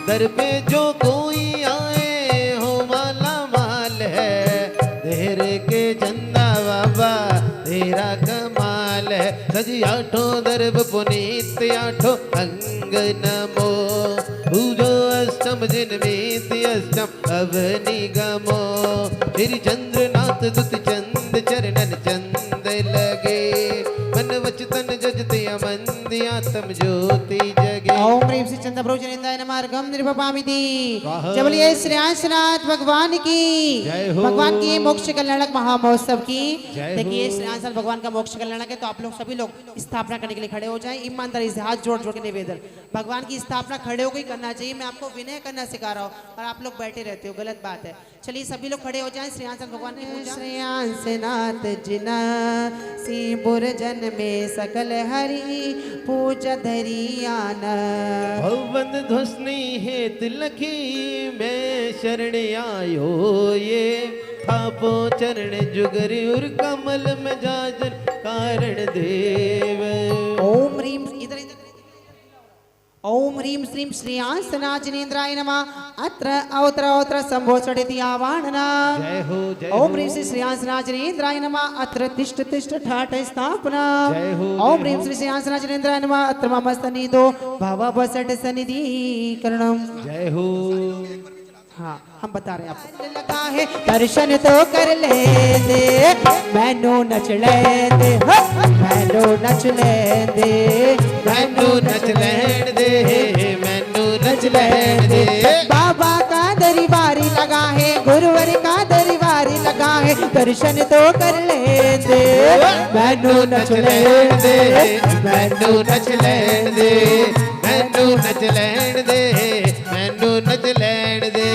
दर पे जो कोई आए हो माला माल है। देर के चंदा बाबा तेरा कमाल है। सजी 8 दरब पुनीत 8 अंग नमो। पूजो अष्टम जिनमें अष्टम अब निगमो। श्री चंद्रनाथ दुत चंद चरणन चंद लगे। मन वचतन जजते अमंद आत्म ज्योति जगे। ओम ह्रीं श्री चंद्रप्रभु जनेन्द्राय नमः अर्घम निर्वपामिति। स्वाहा। जय बोलिए श्री आंशनाथ भगवान की जय हो। भगवान की मोक्ष कल्याणक महामहोत्सव की। जय देखिए हो। श्री आंशनाथ भगवान का मोक्ष कल्याणक है, तो आप लोग सभी लोग स्थापना करने के लिए खड़े हो जाएं। ईमानदारी से हाथ जोड़ जोड़ के निवेदन, भगवान की स्थापना खड़े होकर ही करना चाहिए। मैं आपको विनय करना सिखा रहा हूँ और आप लोग बैठे रहते हो, गलत बात है। चलिए सभी लोग खड़े हो जाएं। श्री आंशनाथ भगवान की पूजा। श्री आंशनाथ जिना सिंपुर जन में सकल हरि पूजा धरियाना। भवन ध्वसनी हेत लखी मैं शरण आयो ये। थापो चरण जुगरि उर कमल में जाजन कारण देव। ओम ह्रीं इधर इधर ओम ह्रीं श्रीं श्रीयांसनाथ जिनेन्द्राय नमः। अत्र अवत्र अवत्र संभोषडिति आवाहना। जय हो जय ओम हो। ह्रीं श्री श्रीयांसनाथ जिनेन्द्राय नमः। अत्र तिष्ठ तिष्ठ ठाठ स्थापना। जय हो, ओम जय ह्रीं हो। श्री श्रीयांसनाथ जिनेन्द्राय नमः। अत्र मम सन्निधो भव बसट सनिधि करणम। जय हो। हाँ हम बता रहे हैं आपको। लगा है दर्शन तो कर ले दे, मैनू नच ले दे, मैनू नच ले दे, मैनू नच लैण दे, मैनू नच लैण दे। बाबा का दरबारी लगा है, गुरुवर का दरबारी लगा है, दर्शन तो कर ले दे, मैनू नच ले दे, मैनू नच लैण दे, मैनू नच लैण दे, मैनू नच लैण दे।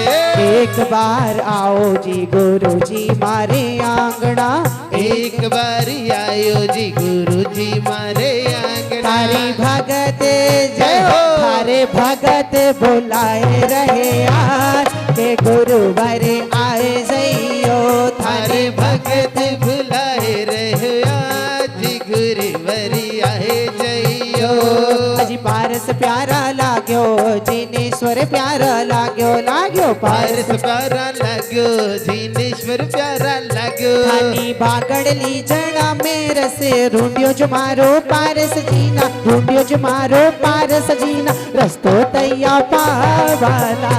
एक बार आओ जी गुरु जी मारे आंगना, एक बारी आयो जी गुरु जी मारे आंगना। तारी भगत जय हो, थारे भगत बुलाए रहे आज, के गुरु भरे आए जइयो, थारे भगत बुलाए रहे आज, गुरु भरी आए जइयो। अजी पारस प्यारा लाग्यो जिनेश्वर प्यारा लाग्यो लाग्यो पारस प्यारा लाग्यो जिनेश्वर प्यारा लाग्यो थानी भागड़ली जड़ा मेरे से ढूंढियो जो मारो पारस जीना ढूंढियो जो मारो पारस जीना रस्तो तैया पावाला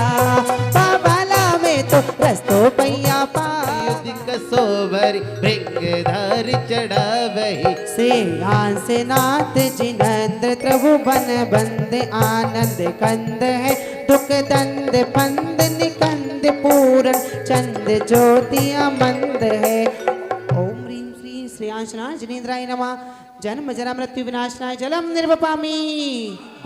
में तो रस्तो पैया पा सोबर भृंगधार चढ़ावही से से नाथ जिनंद त्रिभुवन बंद आनंद कंद है दुख दंद पंद निकंद पूरन चंद ज्योतिया मंद है। ओम ह्रीं श्री श्रेयांशनाय जिनेन्द्राय नमः। जन्म जरा मृत्यु विनाशनाय जलम निर्वपामि।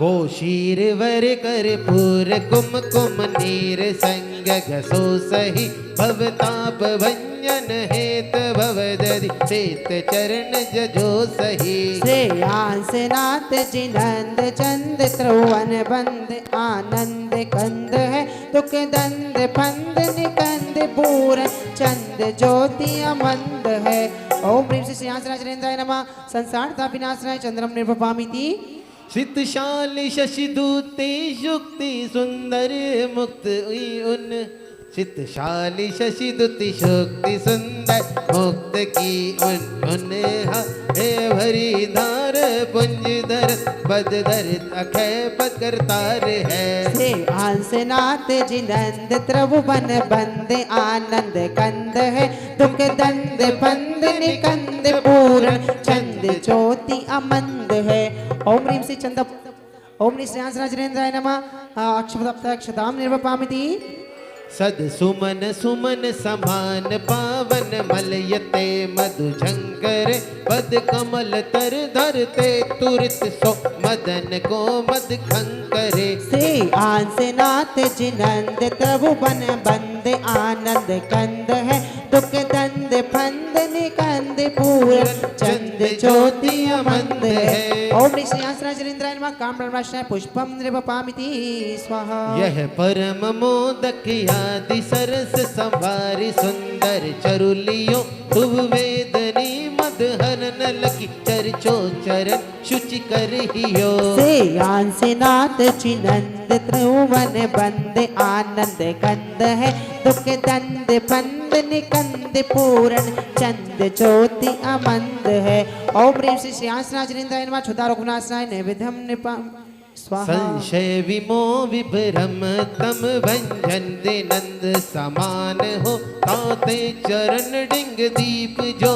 गोशीर वर कर पूर कुम नीर संग घसो सही भवताप भंजन हेत भवदधि चेत चरण जजो सही। श्रेयांस नाथ जिनंद चंद त्रुवन बंद आनंद कंद है दुख दंद फंद निकंद पूरन चंद ज्योति अमंद है। ओम ह्रीं श्री श्रेयांसनाय जिनेन्द्राय नमः। संसार ताप विनाशनाय चंद्रम निर्वपामिति। चितशाली शशिदूते शुक्ति सुंदर मुक्त उन चितशाली शशिदूति शुक्ति सुंदर मुक्त की उन हे भरी धार पुंजधर बदधर अखय पकरतार है। से हंसनाथ जिनंद त्रिभुवन बंद आनंद कंद है दुख दंद बंद निकंद पूर्ण चंद ज्योति अमंद है। ओम ह्रीं श्री चंद ओम ह्रीं श्रेयांसनाय जिनेन्द्राय नमः। अक्षताम निर्वपामिति। सद सुमन सुमन समान पावन मलयते मधु झंकर पद कमल तर धरते तुरत सो मदन को मद खंकरे। से आंसनाथ जिनंद त्रिभुवन बंद आनंद कंद है दुख दंद फंद निकंद पूर्ण चंद ज्योति अमंद है। ओम ह्रीं श्रेयांसनाय जिनेन्द्राय नमः। काम ब्रह्मणाय पुष्पम निर्वपामिति स्वाहा। यह परम मोदक आदि सरस संभारी सुंदर चरुलियों शुभ वेदनी मदहन लकी चरचो चरण शुचि करहियो। से आंसनाथ जिनंद त्रिभुवन बंद आनंद कंद है दुख दंद फंद निकंद पूर्ण चंद ज्योति अमंद है। ओम ह्रीं श्री श्रेयांसनाय जिनेन्द्राय नमः। क्षुधा रघुनाशनाय नैवेद्यम निपाम स्वाहा। संशय विमो विभ्रम तम भंजन नंद समान हो ताते चरण डिंग दीप जो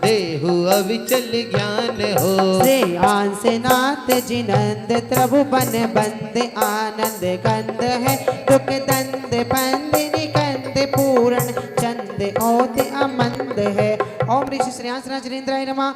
देहु अविचल ज्ञान हो। श्रेयांसनाथ जिनंद त्रिभुवन बंद आनंद कंद है दुख दंद बंद निकंद पूर्ण चंद ओति अमंद है। ओम ह्रीं श्री श्रेयांसनाय जिनेन्द्राय नमः।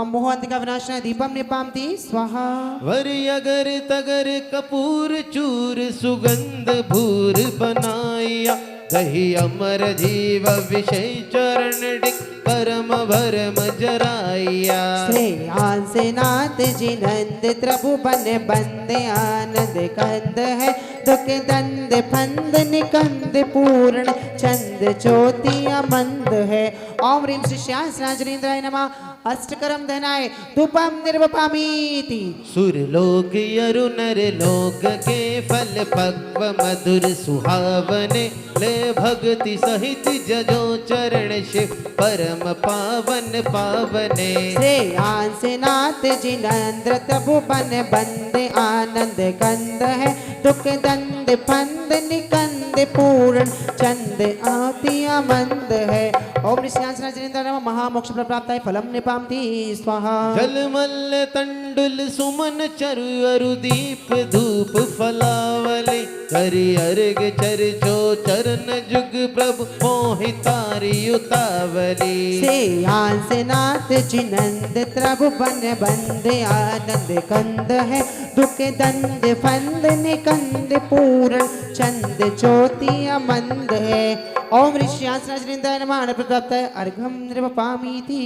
मोहांतिका विनाशनाय दीपम निपामति स्वाहा। वर अगर तगर कपूर चूर सुगंध भूर बनाया दही अमर जीव विषय चरण डिक परम भरम जराया। श्रेयांसनाथ जिनंद त्रिभुवन बंद आनंद कंद है दुख दंद फंद निकंद पूर्ण चंद ज्योति अमंद है। ओम ह्रीं श्री श्रेयांसनाय जिनेन्द्राय नमः। अष्टकरम धनाय धूपम निर्वपामीति। सुरलोक यरु नर लोक के फल पक्व मधुर सुहावने ले भक्ति सहित जजो चरण शिव परम पावन पावने। श्रेयांसनाथ जिनंद त्रिभुवन बंद आनंद कंद है दुख दंद फंद निकंद पूर्ण चंद आति अमंद है। ओम ह्रीं श्रेयांसनाय जिनेन्द्राय नमः। महामोक्ष प्राप्ताय फलम निपामति स्वाहा। जलमल तंडुल सुमन चरु अरु दीप धूप फलावले करि अर्घ चरचो चरण जुग प्रभु मोहितारी उतावली। श्रेयांसनाथ जिनंद त्रिभुवन बंद आनंद कंद है दुख दंद फंद निकंद पूर्ण चंद ज्योति अमंद है। ओम ह्रीं श्रेयांसनाय जिनेन्द्राय नमः। अनंत प्राप्ताय अर्घम निर्वपामीति।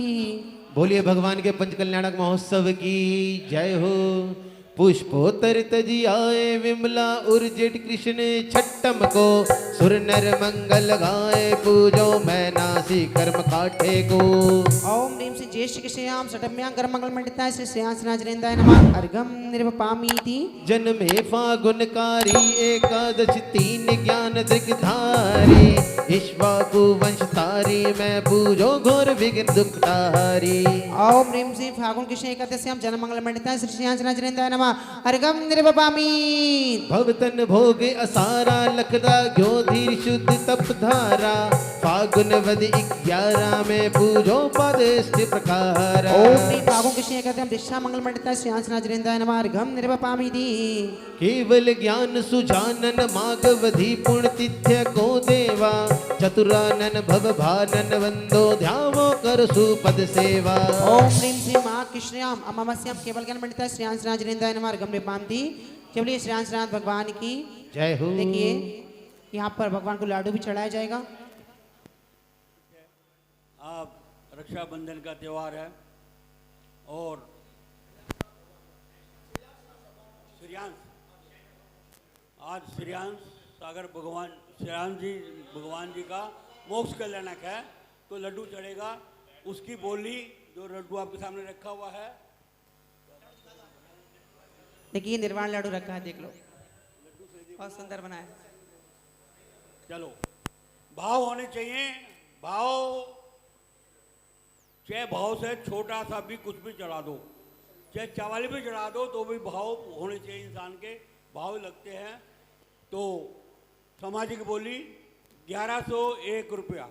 बोलिए भगवान के पंचकल्याणक महोत्सव की जय हो। पुष्पोत्तर तजी आए विमला उर्जट कृष्ण छठ कंटम को सुर नर मंगल गाए पूजो मैं नासी कर्म काठे को। ओम ह्रीं श्री ज्येष्ठ कृष्णयाम सटम्यां कर्मंगल मंडिताय श्री श्रेयांसनाजरेंद्राय नमः। अर्घम निर्वपामीति जन्मे फागुनकारी एकादश तीन ज्ञान दृग्धारी इक्ष्वाकु वंश तारी मैं पूजो घोर विघ्न दुखतारी। ओम ह्रीं श्री फागुन कृष्ण एकादश्याम जन्मंगल मंडिताय श्री श्रेयांसनाजरेंद्राय नमः। अर्घम निर्वपामी भवतन भोगे असारा लखदा ज्योधि शुद्ध तपधारा फागुन वद 11 में पूजो पदेष्ट प्रकार। ओम ह्रीं फागुन कृष्ण एकादश्याम दिशा मंगल मंडिताय श्री श्रेयांसनाजरेंद्राय नमः। अर्घम निर्वपामीति केवल ज्ञान सुजानन मागवधि पुण्य तिथ्य को देवा चतुरानन भव भानन वंदो ध्यावो कर सुपद सेवा। ओम ह्रीं श्री माँ कृष्णयाम अमावस्याम केवल ज्ञान मंडिताय श्री श्रेयांसनाजरेंद्राय नमः। अर्घम निर्वपामीति केवल श्रेयांसनाथ भगवान की जय हो। देखिए यहाँ पर भगवान को लाडू भी चढ़ाया जाएगा। आप रक्षाबंधन का त्यौहार है और श्रेयांश आज श्रेयांश सागर भगवान जी का मोक्ष कल्याणक है तो लड्डू चढ़ेगा। उसकी बोली जो लड्डू आपके सामने रखा हुआ है देखिए निर्वाण लाडू रखा है, देख लो बहुत सुंदर बनाया। चलो भाव होने चाहिए। भाव चाहे भाव से छोटा सा भी कुछ भी चढ़ा दो, चाहे चावल भी चढ़ा दो तो भी भाव होने चाहिए। इंसान के भाव लगते हैं। तो सामाजिक बोली 1101 रुपया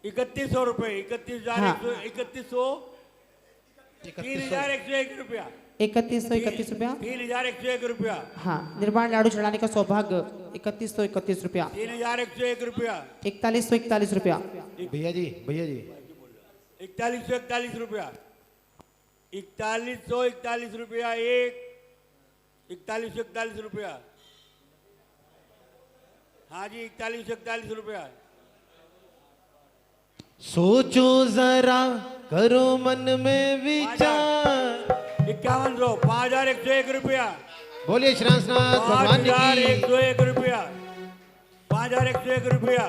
3100 रुपये 3100 3101 रुपया 3131 रुपया 3101 रुपया। हाँ निर्वाण लाडू चढ़ाने का सौभाग्य 3131 रुपया 3101 रुपया 4141 रुपया भैया जी 4141 रुपया 4141 रुपया 4141 रुपया। हाँ जी 4141 रुपया। सोचो जरा करो मन में विचार 5100 5101 रुपया बोलिए श्रीनाथ भगवान की 5101 रुपया 5101 रुपया।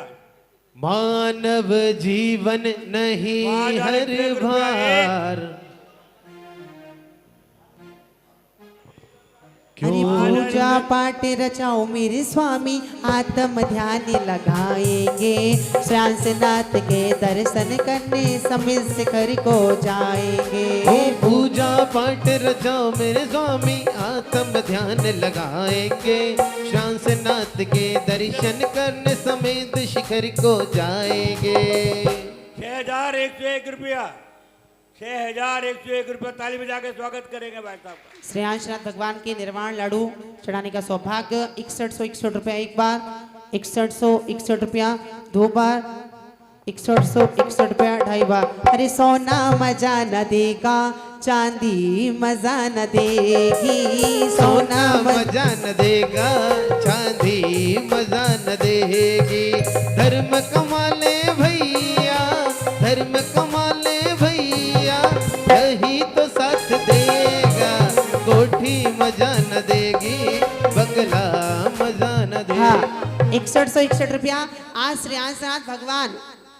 मानव जीवन नहीं हर भार हरि पूजा पाठ रचाओ मेरे स्वामी आत्म ध्यान लगाएंगे श्रेयांसनाथ के दर्शन करने समय शिखर को जाएंगे। ओ पूजा पाठ रचाओ मेरे स्वामी आत्म ध्यान लगाएंगे श्रेयांसनाथ के दर्शन करने समेत शिखर को जाएंगे। 6101 रुपया 6101 रुपया। ताली बजा के स्वागत करेंगे भाई साहब का। श्रेयांसनाथ भगवान के निर्वाण लाडू चढ़ाने का सौभाग्य 6161 रुपया एक बार 6161 रुपया दो बार 6161 रुपया ढाई बार। अरे सोना मजा न देगा चांदी मजा न देगी सोना मजा न देगा चांदी मजा न देगी। धर्म कमाले भैया धर्म कमाले भैया यही तो साथ देगा कोठी मजा न देगी बंगला मजा न देगी। हाँ 6161 रुपया। आज श्रेयांसनाथ भगवान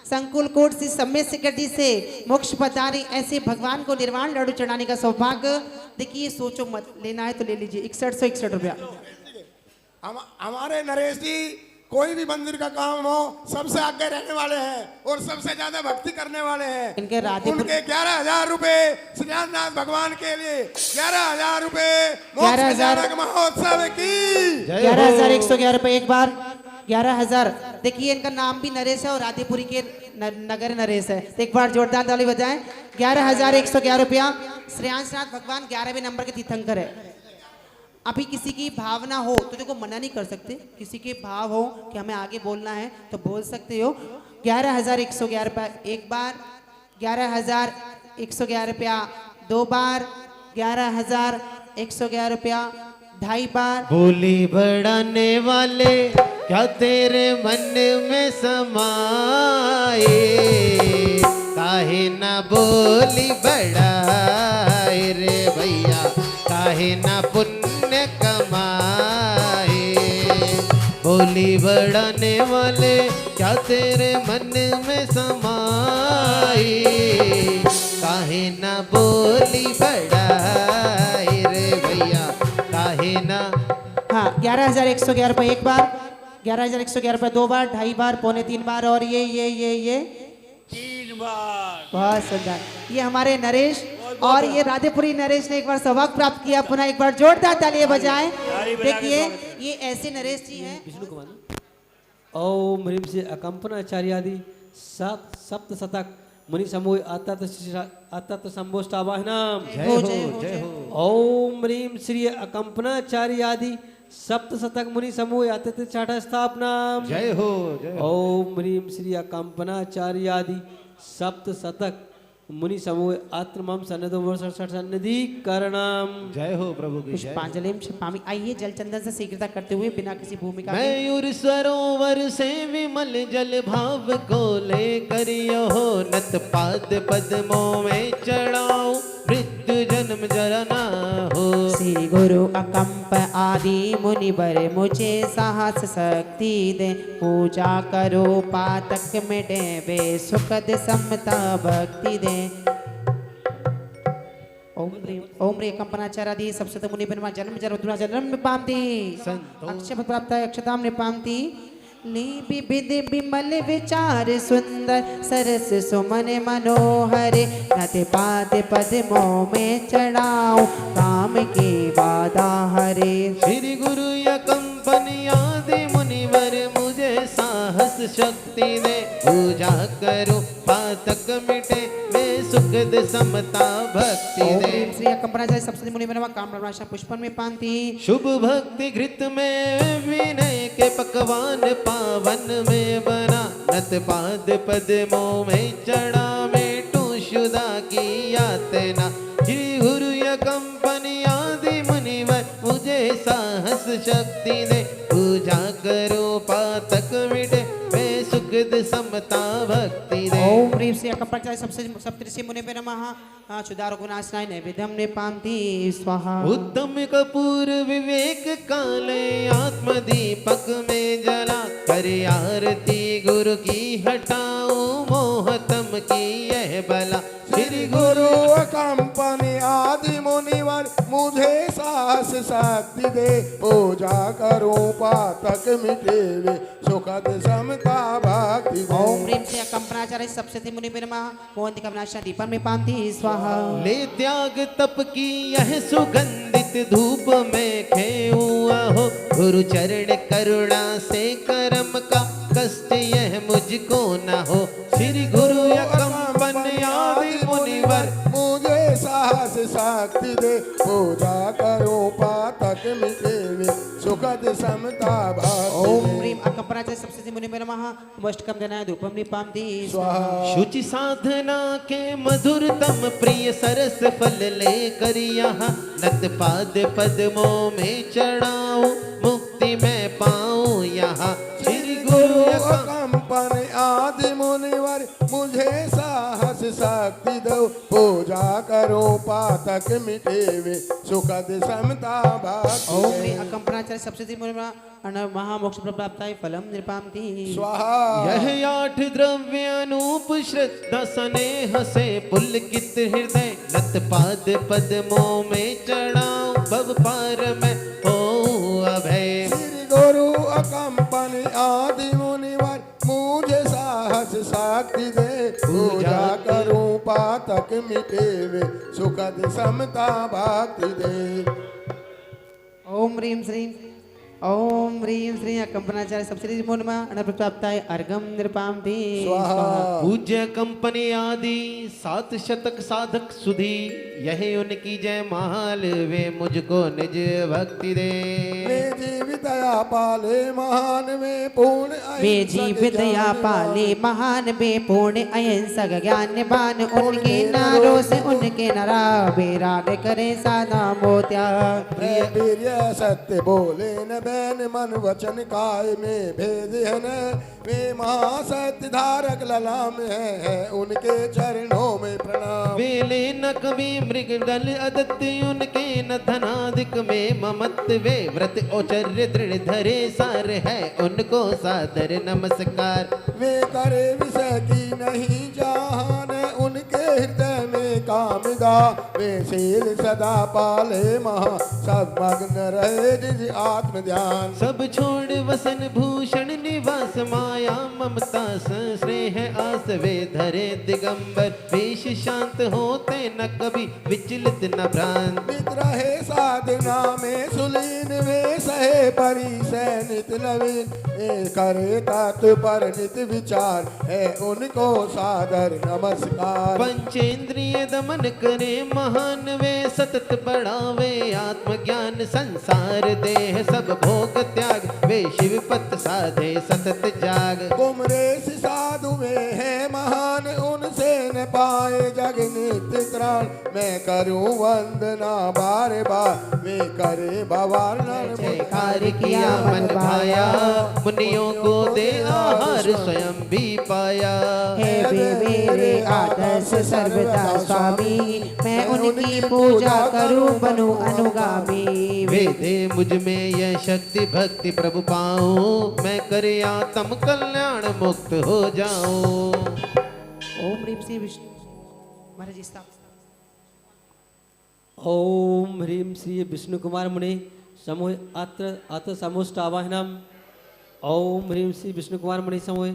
संकुल कोट से सम्य सिकटी से मोक्ष पधारी ऐसे भगवान को निर्वाण लाडू चढ़ाने का सौभाग्य। देखिए सोचो मत, लेना है तो ले लीजिए 6161 रुपया। हमारे नरेश जी कोई भी मंदिर का काम हो सबसे आगे रहने वाले हैं और सबसे ज्यादा भक्ति करने वाले हैं। इनके राधेपुर उनके 11,000 रुपए श्रीनाथ भगवान के लिए 11,000 रुपए 11,000 महोत्सव की 11,111 रुपए एक बार 11,000। देखिए इनका नाम भी नरेश है और राधेपुरी के नगर नरेश है। तो एक बार जोरदार ताली बजाएं। 11,111 रुपया। श्रेयांसनाथ भगवान 11वें नंबर के तीर्थंकर है। अभी किसी की भावना हो तो देखो मना नहीं कर सकते, किसी के भाव हो कि हमें आगे बोलना है तो बोल सकते हो। 11,111 रुपया एक बार 11,111 रुपया दो बार 11,111 रुपया ढाई बार। बोली बढ़ाने वाले क्या तेरे मन में समाए काहे ना बोली बढ़ाए रे भैया काहे ना पुण्य कमाए। बोली बढ़ाने वाले क्या तेरे मन में समाई, काहे ना बोली बढ़ाई रे भैया, काहे ना। हाँ 11,111 रुपये एक बार, 11,111 रुपये दो बार, 2.5 बार, 3.25 बार और ये 3 बार। बहुत सुंदर। ये हमारे नरेश और ये राधेपुरी नरेश ने एक बार सौभाग्य प्राप्त किया। पुनः एक बार जोरदार तालियां बजाएं। देखिए ये ऐसे नरेश जी हैं। विष्णु कुमार ओम ह्रीम से अकंपनाचार्यादि सप्त शतक मुनि समूह अतत संभोष्टावाहनम। जय हो जय हो। ओम ह्रीम श्री अकंपनाचार्यादि सप्त शतक मुनि समूह अतत छठ स्थापना। जय हो जय हो। ओम ह्रीम श्री अकंपनाचार्यादि सप्त शतक मुनि समूह आत्मम सन्निधो सन्निधि करणाम। जय हो प्रभु की जय। पुष्पांजलि क्षिपामि। आइए जल चंदन से शीघ्रता करते हुए बिना किसी भूमिका के। मयूर सरोवर से विमल जल भाव को ले करियो हो, नत पाद पद्मों में चढ़ाओ मृत्यु जन्म जरा ना हो। श्री गुरु अकंप आदि मुनिवर मुझे साहस शक्ति दे, पूजा करो पातक मिटे वे सुखद समता भक्ति दे। ओम रे कंपनाचार्यादि सबसे मुनि ब्रह्मा जन्म जन्म जन्म पामती अक्षय प्राप्त अक्षताम ने पामती। ली विधि विमल विचार सुंदर सरस सुमन मनोहर, नत पाद पद्मों में चढ़ाओ काम के वादा हरे। श्री गुरु या कंपनी आदि मुनिवर मुझे साहस शक्ति दे, पूजा करो पातक मिटे वे सुखद समता भक्ति दे। श्री कंपनाचार्य सबसे मुनि ब्रह्मा काम प्रभाषा पुष्पन में पांति। शुभ भक्ति घृत में विनय के पकवान पावन में बना, नत पाद पद्मों में चढ़ा मेटू शुदा की यातना। श्री गुरु या कंपनी आदि मुनिवर मुझे साहस शक्ति दे, पूजा करो पातक मिटे वे सुखद समता भक्ति दे। ओम ह्रीम श्री कंपनाचार्य सबसे सप्तऋषि मुनि नमः सुदारो गुणाश्रय नैवेद्यम ने पांति स्वाहा। उत्तम कपूर विवेक काले आत्मदीपक में जला, कर आरती गुरु की हटाओ मोहतम की यह बला। श्री गुरु कंपनी आदि मुनिवर मुझे साहस शक्ति दे, पूजा करूं पातक मिटे वे सुखद समता भक्ति दे। ओम ह्रीम श्री कंपनाचार्य सबसे मुनि ब्रह्मा मोहंती कमनाशा दीपन में पांति स्वाहा। ले त्याग तप की यह सुगंधित धूप में खेऊआ हो, गुरु चरण करुणा से कर्म का कष्ट यह मुझको न हो। श्री गुरु या कंपनी आदि मुनिवर मुझे साहस शक्ति दे, पूजा करूं पातक मिटे वे सुखद समता भक्ति ओम दे। ह्रीम कंपनाचार्य सबसे मुनि ब्रह्मा वष्टकम देना धूपम ने पांति स्वाहा। शुचि साधना के मधुरतम प्रिय सरस फल ले कर यहाँ, नत पाद पद्मों में चढ़ाओ मुक्ति में पाऊं यहाँ। श्री गुरु कंपनी आदि मुनिवर मुझे साहस शक्ति दो, पूजा करो पातक मिटे वे सुखद समता भक्ति ओम दे। ह्रीम कंपनाचार्य सबसे मुनि ब्रह्मा महामोक्ष प्राप्ताय फलम निपांति स्वाहा। यह 8 द्रव्य अनूप श्रद्धा स्नेह से पुलकित हृदय, नत पाद पद्मों में चढ़ाओ भव पार में हो अभय। श्री गुरु कंपनी आदि मुनिवर मुझे साहस शक्ति दे, पूजा करूं पातक मिटे वे सुखद समता भक्ति दे। ओम ह्रीम श्रीम ओम ह्रीम श्री कंपनाचार्य सबसे मुनमा अनप्रप्ताय अर्घम निरपामति स्वाहा। पूज्य कंपनी आदि 7 शतक साधक सुधी, यह उनकी जय माल वे मुझको निज भक्ति दे। वे जीवित दया पाले महान में पूर्ण वे जीव दया पाले महान वे पूर्ण अहिंसक ज्ञानवान, उनके नारों से उनके नरा बेराग करे सादा मोत्या। प्रिय वीर्य सत्य बोले न बैन मन वचन काय में भेद है न, वे महासत्य धारक लला में है उनके चरणों में प्रणाम। वेले न कभी मृग दल अदत्त उनके न धनाधिक में ममत्व वे व्रत औचर्य दृढ़ धरे सार है उनको सादर नमस्कार। वे करे विषय की नहीं जान उनके हृदय में कामदा वे शील सदा पाले महा सब मग्न रहे निज आत्म ध्यान। सब छोड़ वसन भूषण निवास माया ममता स्नेह आस वे धरे दिगंबर वेश शांत होते न कभी विचलित न भ्रांत। नित रहे साधना में सुलीन वे सहे परिसय नित नवीन ए करे तत्पर नित विचार है उनको सादर नमस्कार। पंचेंद्रिय दमन करे महान वे सतत बढ़ावे आत्मज्ञान संसार देह सब भोग त्याग वे शिव पथ साधे सतत जाग। कुमरेश साधु में है महान उनसे न पाए जग नित्य त्राण मैं करूं वंदना बार बार वे करे भगवान जयकार किया मन भाया मुनियों को दे आहार स्वयं भी पाया। हे वे मेरे आदर्श सर्वदा स्वामी मैं उनकी पूजा करूं बनूं अनुगामी। वे दे मुझ में यह शक्ति भक्ति प्रभु पाऊं मैं करे आत्म कल्याण मुक्त हो जाऊं। ओम ह्रीं श्री विष्णु महाराज जी स्थापित। ओम ह्रीं श्री विष्णु कुमार मुनि समूह अत्र समुष्टावाहनम। ओम ह्रीं श्री विष्णु कुमार मुनि समूह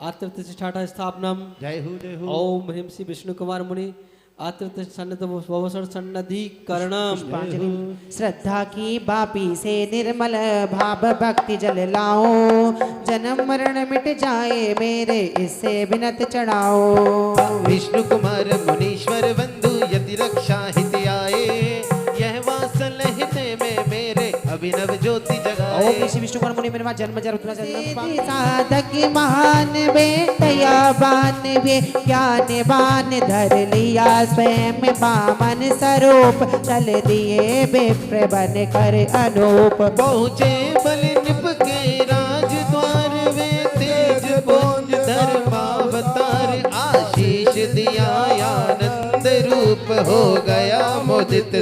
अत्र प्रतिष्ठाता स्थापनम। जय हो ओम ह्रीं श्री विष्णु कुमार मुनि अत्र सन्नद्धि करणम। पुष्पांजलि श्रद्धा की बापी से निर्मल भाव भक्ति जल लाओ जन्म मरण मिट जाए मेरे इससे बिनत चढ़ाओ। विष्णु कुमार मुनीश्वर बंधु यदि रक्षा हित आए यह वासल हृदय में मेरे अभिनव ज्योति जगाए। ओम श्री विष्णु कुमार मुनि मेरे पास जन्म साधक महान वे दयावान वे ज्ञानवान धर लिया स्वयं बामन स्वरूप चल दिए विप्र बन कर अनूप। पहुँचे बल निप के राजद्वार वे तेज पुंज धर्मावतार आशीष दिया आनंद रूप हो गया मुदित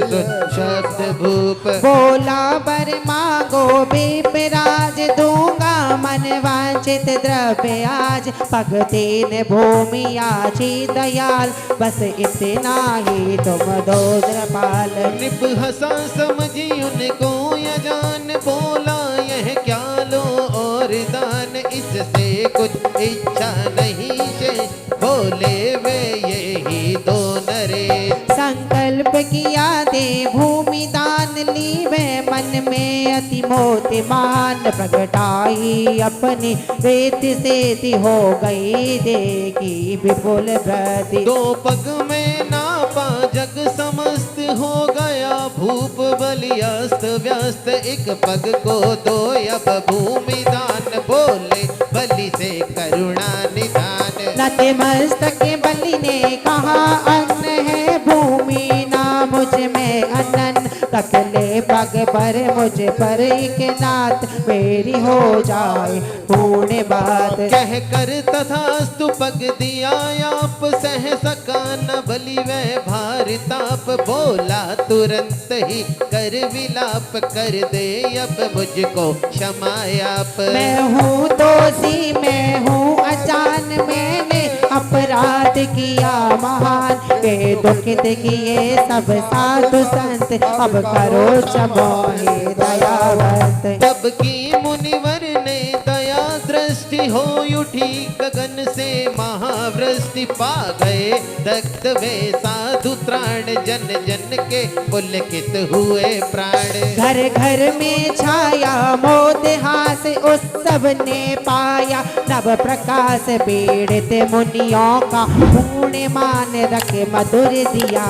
शब्द भूप। बोला बर मांगो विपराज दूंगा मन वांछित द्रव्य आज भगतीन भूमि आची दयाल बस इतना ही तुम दो द्रपाल। निप हंसा समझी उनको यजान बोला यह क्या लो और दान इससे कुछ इच्छा नहीं शेष बोले वे यही दो नरेश। संकल्प किया दे भूमि दान ली वे मन में अति मोतिमान प्रगटाई अपनी रेत से हो गई देखी विपुल वृद्धि। दो पग में नापा जग समस्त हो गया भूप बलि अस्त व्यस्त एक पग को दो अब भूमि दान बोले बलि से करुणा निधान। नतमस्तक बलि ने कहा अन्न है भूमि ना मुझ में अनन रख ले पग पर मुझ पर एक नाथ मेरी हो जाए पूर्ण बात। कह कर तथास्तु पग दिया आप सह सका न बलि वह भारी ताप बोला तुरंत ही कर विलाप कर दे अब मुझको क्षमायाप। मैं हूँ दोषी मैं हूँ अजान मैंने अपराध किया महान के दुखित किए सब साधु संत अब करो क्षमा हे दयावंत। तब की मुनिवर ने दया दृष्टि हो उठी गगन से महावृष्टि पा गए दग्ध वे साधु त्राण जन जन के पुलकित हुए प्राण। घर घर में छाया मोद हास उत्सव ने पाया नव प्रकाश पीड़ित मुनियों का पूर्णिमान रखे मधुर दिया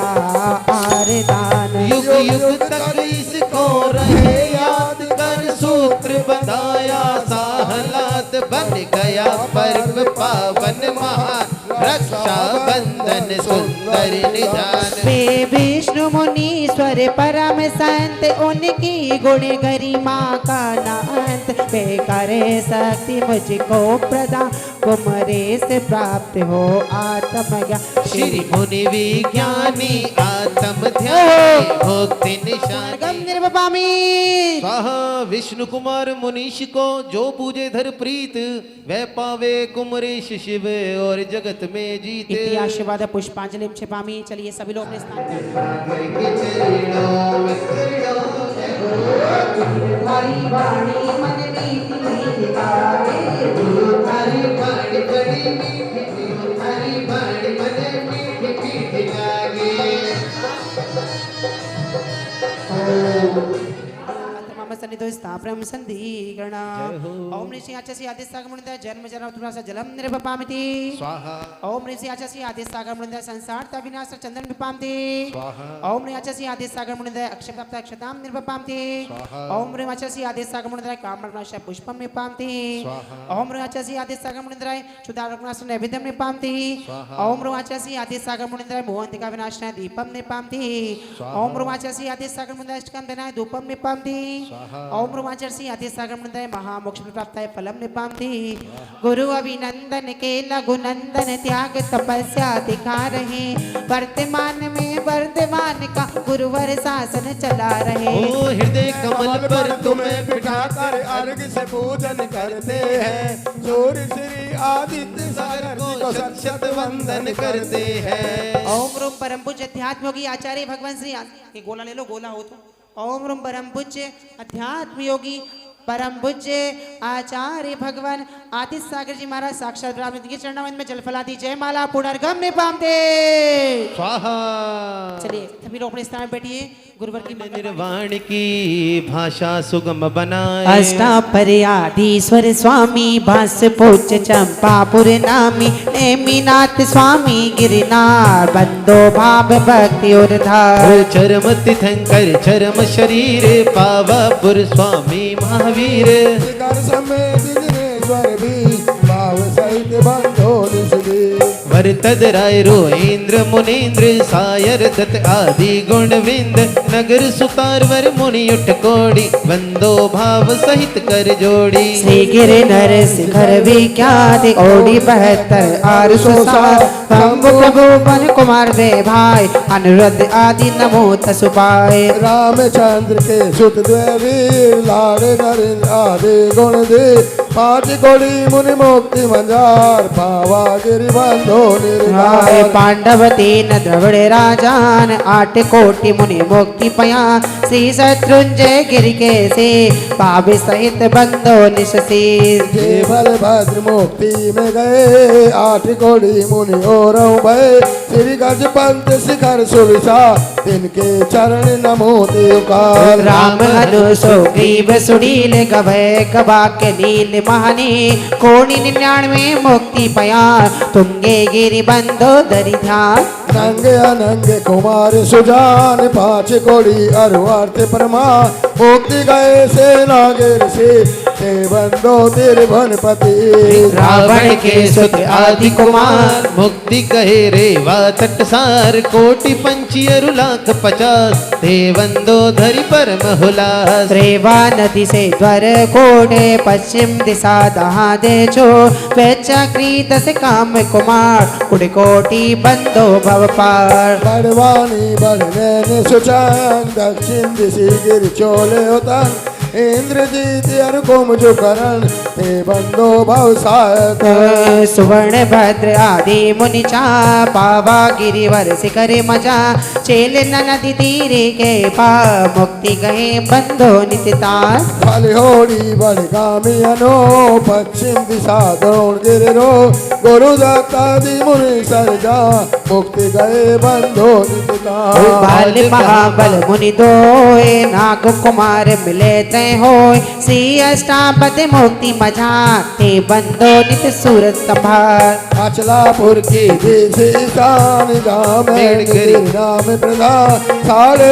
आरदान। युग युग तक इसको रहे याद कर सूत्र बताया साहलात बन गया पर्व पावन महान रक्षा बंधन सुंदर निधान। वे विष्णु मुनीश्वर परम संत उनकी गुण गरिमा का नांत वे करे शक्ति मुझको प्रदान कुमरे से प्राप्त हो आत्मज्ञान। श्री मुनि विज्ञानी आत्म ध्यान भक्ति निशान निर्वपामी। स्वाहा। विष्णु कुमार मुनीष को जो पूजे धर प्रीत वह पावे कुमरेश शिव और जगत में जीते। इति आशीर्वाद पुष्पांजलि क्षिपामी। चलिए सभी लोग अपने स्थान सन्निधो स्थापनम संधिगणा। ओम ऋषि आचसी आदेश सागर मुनिंदा जन्म जन्म तुरासा जलम निर्वपामिति। स्वाहा। ओम ऋषि आचसी आदेश सागर मुनिंदा संसार ता विनाश चंदन विपामति। स्वाहा। ओम ऋषि आचसी आदेश सागर मुनिंदा अक्षताप्त अक्षताम निर्वपामति। ओम ऋषि आचसी आदेश सागर मुनिंदा कामनाश पुष्पम विपामति। ओम ऋषि आचसी आदेश सागर मुनिंदा क्षुदारकनाश नैवेद्यम विपामति। ओम ऋषि आचसी आदेश सागर मुनिंदा मोहंतिका विनाशनाय दीपम विपामति। ओम ऋषि आचसी आदेश सागर मुनिंदा स्कंदनाय धूपम विपामति। ओम रोमांचर्षि आदि सागर मुनिंदाय महामोक्ष प्राप्त है फलम निपामति। गुरु अभिनंदन के लघु नंदन त्याग तपस्या दिखा रहे। वर्तमान में वर्तमान का गुरुवर शासन चला रहे। ओ हृदय कमल पर तुम्हें बिठाकर अर्घ से पूजन करते हैं। सूर्य श्री आदित्य सागर को शत शत वंदन करते हैं। ओम रूम परम पूज्य अध्यात्म योगी आचार्य भगवान श्री ये गोला ले लो, गोला हो तो। ओम रूम परम पूज्य अध्यात्म योगी परम पूज्य आचार्य भगवान आदित्य सागर जी महाराज साक्षात ब्रह्म के चरणामृत में जलफलादी जय माला पुनर्गम में पामते। स्वाहा। चलिए सभी लोग अपने स्थान में बैठिए। गुरुवर की निर्वाण की भाषा सुगम बनाए। अष्टापरयाधीश्वर स्वामी भाष्य पूज्य चंपापुर नामी नेमिनाथ स्वामी गिरनार बंदो भाव भक्ति और धार। चरम तीर्थंकर चरम शरीर पावापुर स्वामी महावीर। शिखर समेत दिनेश्वर भी भाव सहित बंधो निषदे। वरतद राय रोएंद्र मुनीन्द्र सायर दत्त आदि गुणविंद नगर सुतार वर मुनि उठ कोड़ी वंदो भाव सहित कर जोड़ी। श्री गिर नर शिखर विख्यात ओडी 72 आरुषो सार। प्रभु पन कुमार वे भाई अनुरुद्ध आदि नमो तसुपाय। रामचंद्र के सुत देवी लाड़े नरेंद्र आदि गुण दे। पांच कोड़ी मुनि मुक्ति मंजार पावा गिरि बंधो निर्वाय। पांडव तीन द्रविड़ राजान 8 कोटि मुनि मुक्ति पया। श्री शत्रुंजय गिरि के से पावे सहित बंधो निशसी। जे बलभद्र मुक्ति में गए 8 कोड़ी मुनि और भय। श्री गजपंत शिखर सुविशा तिनके चरण नमो देवकार। राम हनु सुग्रीव सुनील गभय गवाक नील महानी। कोणि 99 मुक्ति पया तुंगे गिरि बंधो दरि ध्यान। नंगे अनंगे कुमार सुजान 5 कोड़ी अर्थ प्रमाण। मुक्ति गए से नागेर से बंधो तिरभुवनपति। रावण के सुत आदि कुमार मुक्ति कहे रेवा तटसार। कोटि पंची अरु लाख 50 ते वंदो धरि परम हुलास। रेवा नदी से द्वार कोडे पश्चिम दिशा दहा दे छो। चक्रीत से काम कुमार उड़ कोटि बंदो भव पार। बड़वानी बड़ने सुचान दक्षिण दिशि गिर चोले होतन। इंद्रजीत अरुकुम जो करण ते बंदो भव सहायक। सुवर्ण भद्र आदि मुनि चा पावा गिरिवर शिखर मजा। चेल नदी तीरे के पा मुक्ति गए बंधो नितार। फल होड़ी बड़गामी अनो पश्चिम दिशा द्रोण गिरो। गुरु दत्तादि मुनि सरजा मुक्ति गए बंधो नितार। बाल महाबल मुनि दोए नाग कुमार मिले तय होय। श्री अष्टापद मुक्ति मजा ते बंधो नित सूरत संभार। अचलापुर की देश ईशान गाँव में गिर नाम प्रधान। 3.5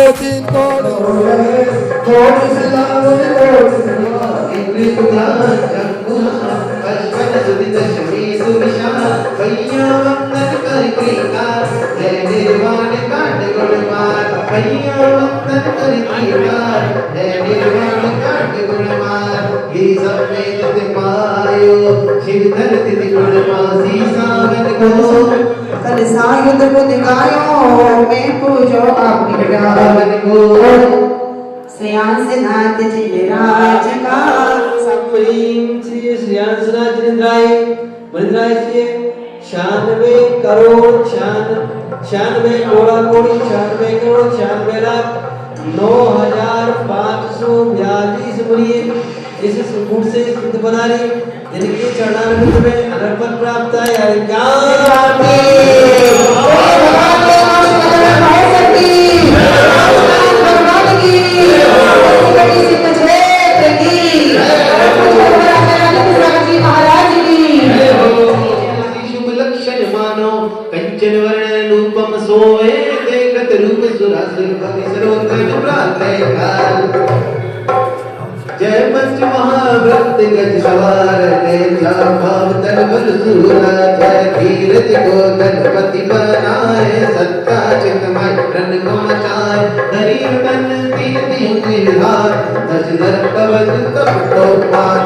निर्वाण काट गुण मार। ये सब में पाए आयो शिव धरती त्रिगुण मासी सावन को कल सायुध बुध गायो मैं पूजो आपकी रावण को श्रेयांसनाथ जी राज का ह्रीं श्री श्रेयांसनाथ जिनेन्द्राय मनिन्द्राय श्री 96 करोड़ 96 करोड़ 96 करोड़ 96 लाख 9542 मुनिये इस सुकून से सिद्ध बना रही जिनके चरणारविंद में अर्पण प्राप्त है शुभ लक्षण मानो कंचन वर्ण रूपम सोए देखत रूप सुरासुर भवि सरोगन प्रातः काल जय पंच महाव्रत गज सवार ले जा भाव तन बल सूरा जय कीरत को गणपति बनाए सत्ता चितमय रन को मचाए हरि तन कीर्ति निधार दस दर कवच तप तो पार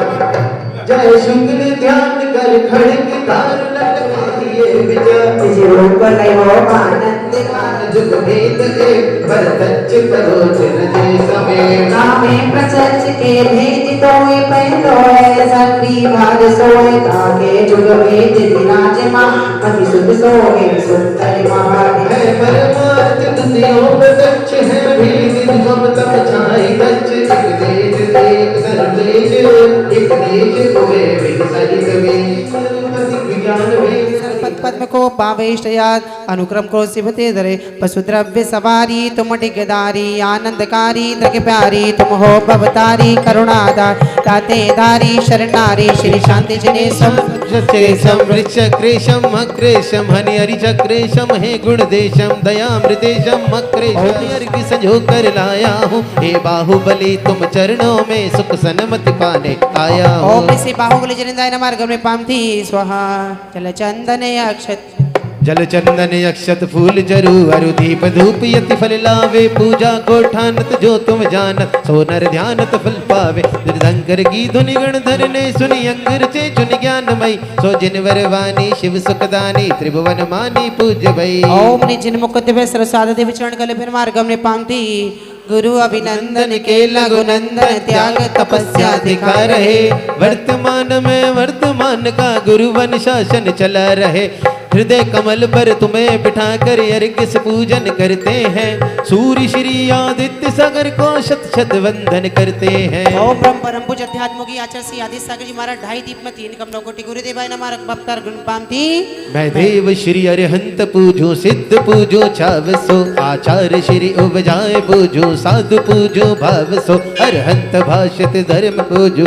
जय शुक्ल ध्यान कर खड़ग तार लटकाइए विजय जीवन हो आनंद मान जुग भेद एक भरतच करो जन जय समेत कामे प्रसच के भेद तोय पहलो है सक्री भाग सोए ताके जुग भेद विराजमान पति सुध सोए सुंदर महान है परमार्थ दुनियों प्रत्यक्ष है भेद हम तब छाई गच्छ एक देश एक देश होए वेद सहित वेद विज्ञान वेद पद पद्म को पावेश याद अनुक्रम को सिवते धरे पशु द्रव्य सवारी तुम टिकदारी आनंदकारी दृग प्यारी तुम हो भवतारी करुणादार ताते दारी शरणारी श्री शांति जने सम चक्रेशम वृक्षक्रेशम अक्रेशम हनि हरि चक्रेशम हे गुणदेशम दयामृतेशम अक्रेशम हरि की संजो कर लाया हूँ हे बाहुबली तुम चरणों में सुख सन्मति पाने आया हूँ ओम श्री बाहुबली जनिंदाय नमः मार्ग में पामती स्वाहा चल चंदन अक्षत जल चंदन अक्षत फूल जरू अरु दीप धूप यति फल लावे पूजा को ठानत जो तुम जानत सोनर ध्यानत फल पावे निर्धंकर की धुनि गण धरने सुनि अंगर चे चुन ज्ञानमयी सो जिनवर वाणी शिव सुखदानी त्रिभुवन मानी पूज्य भई ओम निजिन मुकुट वे सरसाद देव चरण कल फिर मार्गम ने पामती गुरु अभिनंदन के लघुनंदन त्याग तपस्या दिखा रहे वर्तमान में वर्तमान का गुरु वन शासन चला रहे हृदय कमल पर तुम्हें बिठा कर अर्घ्य से पूजन करते हैं सूर्य श्री आदित्य सागर को शत शत वंदन करते हैं ओम ब्रह्म परम पूज अध्यात्म की आचार्य श्री आदि सागर जी महाराज 2.5 दीप में 3 कमलों कोटि गुरुदेवाय नमः भक्तार गुण पामती मैं देव श्री अरिहंत पूजो सिद्ध पूजो छावसो आचार्य श्री उपजाए पूजो साधु पूजो भावसो अरहंत भाषित धर्म पूजो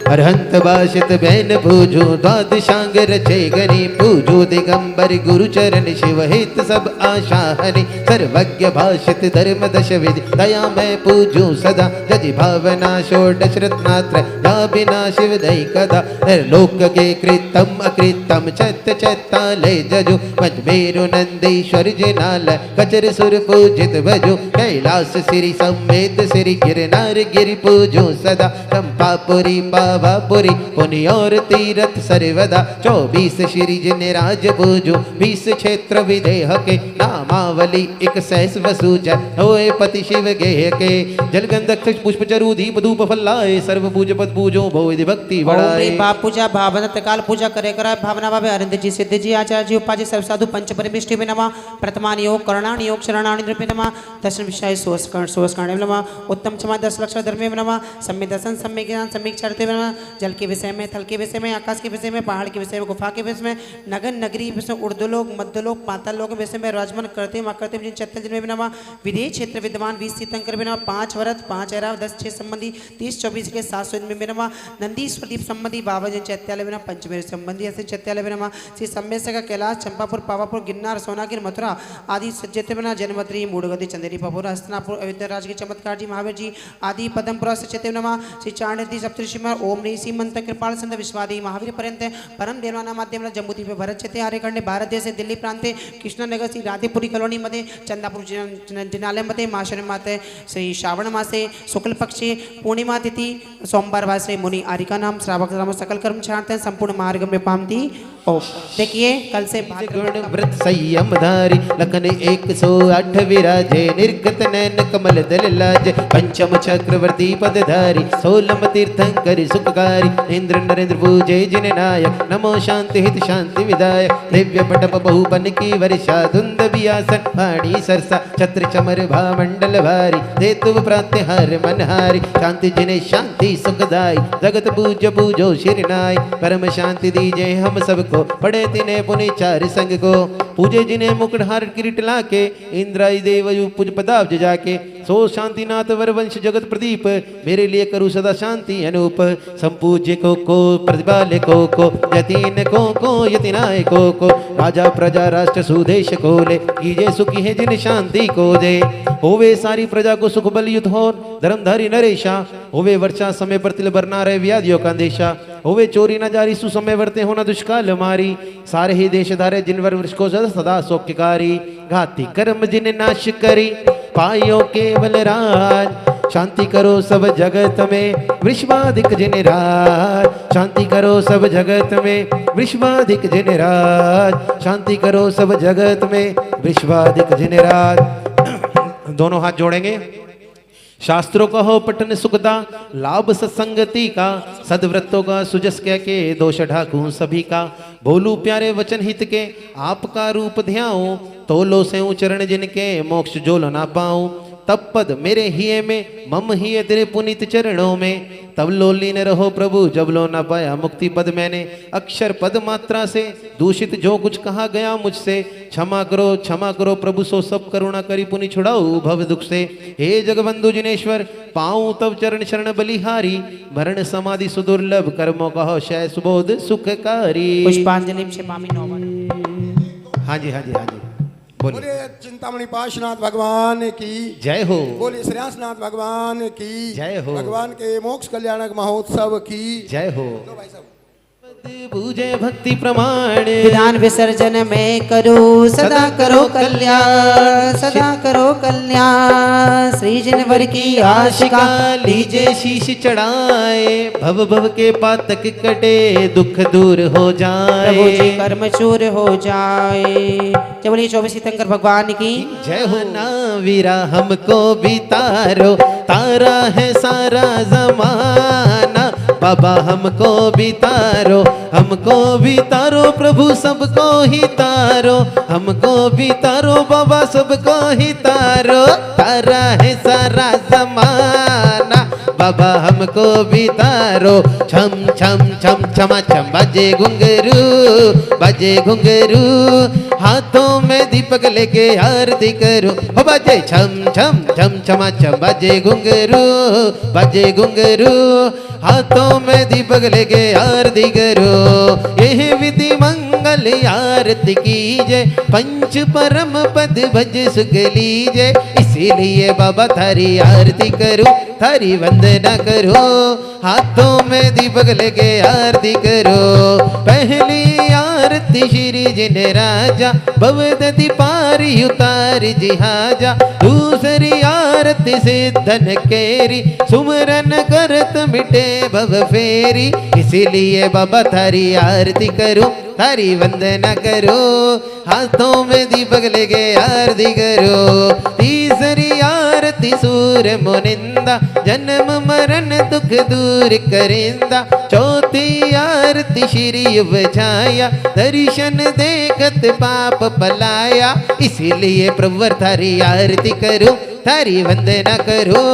अरहंत भाषित बैन पूजो द्वादशांग रचे गणी पूजो दिगंबर गुरु चरण शिव हित सब आशा हनि सर्वज्ञ भाषित धर्म दश विधि दया मैं पूजो सदा जति भावना षोडश रत्नात्र या बिना शिव दई कदा लोक के कृतम अकृतम चत चत्ताले जजो मजमेरु नंदीश्वर जिनाल कचर सुर पूजित भजो कैलास श्री समेत श्री गिरनार गिरि पूजो सदा चंपापुरी पावापुरी पुनि और तीरथ सर्वदा 24 श्री जिनराज पूजो 20 क्षेत्र विदेह के नामावली 61 वसूज होए पति शिव गेह के जलगंधक पुष्प चरु दीप धूप फल्लाए सर्व पूज पद पूजो भोविधि भक्ति बढ़ाए बाप पूजा भावना तकाल पूजा करे करा भावना भावे अरिंद जी सिद्ध जी आचार्य जी उपाजी सर्व साधु पंच परमेष्टि में नमः प्रथमान योग करणान योग शरणानि नृपे नमः दर्शन विषय सोस्करण में नमः उत्तम क्षमा 10 लक्ष धर्म में नमः सम्य दर्शन सम्य ज्ञान सम्य चरते में नमः जल के विषय में थल के विषय में आकाश के विषय में पहाड़ के विषय में गुफा के विषय में नगर नगरी विषय ऊर्ध्वलोक मध्यलोक पाताल लोक विषय में राजमन करते जिन चत्तर जिन में नमः विदेश क्षेत्र विद्यमान 20 तीर्थंकर में नमः 5 व्रत 5 ऐराव 10 6 संबंधी 30-24 के 700 में नमः नंदीश्वर दीप संबंधी 52 जिन चैत्यालय में नमः पंचमेर संबंधी ऐसे चैत्यालय में नमः श्री सम्मेश का कैलाश चंपापुर पावापुर गिरनार सोनागिर मथुरा आदि सज्जते में जन्मद्री मूढ़गति चंदेरी पपुर हस्तनापुर अयोध्या राज के चमत्कार जी महावीर जी आदि पदमपुरा सचेते नमः श्री चाणदी सप्तऋषि में ओम ह्रीं सीमंत कृपाल संत विश्वादी महावीर पर्यंत परम देवाना माध्यम जम्बूद्वीप भरत छते आर्यखंडे भारत देश दिल्ली प्रांते कृष्णनगर श्री राधेपुरी कॉलोनी मध्ये चंदापूर जिनालयमध्ये माशरमाते श्री श्रावण मासे शुक्ल पक्षे पूर्णिमा तिथि सोमवार वासे मुनि आरिका नाम श्रावक नाम सकल कर्म छाड़ते संपूर्ण मार्ग में पामती। ओ देखिए कल से गुण व्रत संयम धारी लखन 108 विराजे निर्गत नैन कमल दल लाज पंचम चक्रवर्ती पदधारी सोलम तीर्थंकरी सुखकारी इंद्र नरेंद्र पूजे जिन नायक नमो शांति हित शांति विदायक दिव्य पटप बहुपन की वर्षा धुंद बियासन पाणी सरसा छत्र चमर भामंडल भारी देतु प्रात्यहार मनहारी शांति जिने शांति सुखदाई जगत पूज्य पूजो शिरनाई परम शांति दीजे हम सबको पढ़े तिने पुनि चार संग को पूजे जिन्हें मुकुटहार किरीट लाके इंद्राई देव पूज पदाब्ज जाके सो शांतिनाथ वर वंश जगत प्रदीप मेरे लिए करूँ सदा शांति अनूप संपूज्य को प्रतिपाल्य को यतीन को यतिनाय को राजा प्रजा राष्ट्र सुदेश को ले कीजे सुखी है जिन शांति को दे होवे सारी प्रजा को सुख बल युद्ध हो धर्मधारी नरेशा होवे वर्षा समय पर तिल बरना रहे व्याधियों का देशा होवे चोरी न जारी सुसमय वर्ते होना दुष्काल मारी सारे ही देश धारे जिनवर वृक्ष को सदा सौख्यकारी घाती कर्म जिन नाश करी पायो केवल राज शांति करो सब जगत में विश्वाधिक जिन राज शांति करो सब जगत में विश्वाधिक जिन राज शांति करो सब जगत में विश्वाधिक जिन राज। दोनों हाथ जोड़ेंगे। शास्त्रों का हो पठन सुखदा लाभ सत्संगति का सदव्रतों का सुजस कह के दोष ढाकूं सभी का बोलू प्यारे वचन हित के आपका रूप ध्याऊं तो लो से चरण जिनके मोक्ष जोल ना पाऊं तब पद मेरे हिये में मम हिये तेरे पुनीत चरणों में तब लो लीन रहो प्रभु जब लो ना पाया मुक्ति पद मैंने अक्षर पद मात्रा से दूषित जो कुछ कहा गया मुझसे क्षमा करो प्रभु सो सब करुणा करी पुनि छुड़ाऊ भव दुख से हे जगबंधु जिनेश्वर पाऊं तब चरण शरण बलिहारी मरण समाधि सुदुर्लभ कर्मों कहो शय सुबोध सुखकारी। पुष्पांजलि से पामी नौवन। हाँ जी बोलिए। बोलिए चिंतामणि पाशनाथ भगवान की जय हो। बोलिए श्रेयांसनाथ भगवान की जय हो। भगवान के मोक्ष कल्याणक महोत्सव की जय हो। पूजे भक्ति प्रमाण विधान विसर्जन में करो सदा करो कल्याण सदा करो कल्याण श्री जिनवर की आशिका लीजे शीश चढ़ाए भव भव के पातक कटे दुख दूर हो जाए प्रभु जी कर्म चूर हो जाए। जय बोलिए 24 तीर्थंकर भगवान की जय हो। ना वीरा हमको भी तारो तारा है सारा जमाना बाबा हमको भी तारो प्रभु सबको ही तारो हमको भी तारो बाबा सबको ही तारो तारा है सारा जमाना बाबा हमको भी तारो छम छम छम छमा छम बजे घुंघरू हाथों में दीपक लेके आरती करो हो बजे छम छम छम छमा छम बजे घुंघरू हाथों में दीपक लेके आरती करो यह विधि मंगल आरती कीजे पंच परम पद भज सुख लीजे इसीलिए बाबा थारी आरती करो थारी वंदना करो हाथों में दीपक लेके आरती करो पहली आरती श्री जिन राजा भवदति पारी उतार जिहाजा दूसरी आरती सिद्धन केरी सुमरन करत मिटे भव फेरी इसीलिए बाबा थारी आरती करो थारी वंदना करो हाथों में दीपक लेके आरती करो तीसरी आरती सूर मुनिंदा जन्म मरण दुख दूर करिंदा चौथी आरती श्री युव छाया दर्शन देखत पाप पलाया इसीलिए प्रभु थारी आरती करो थारी वंदना करो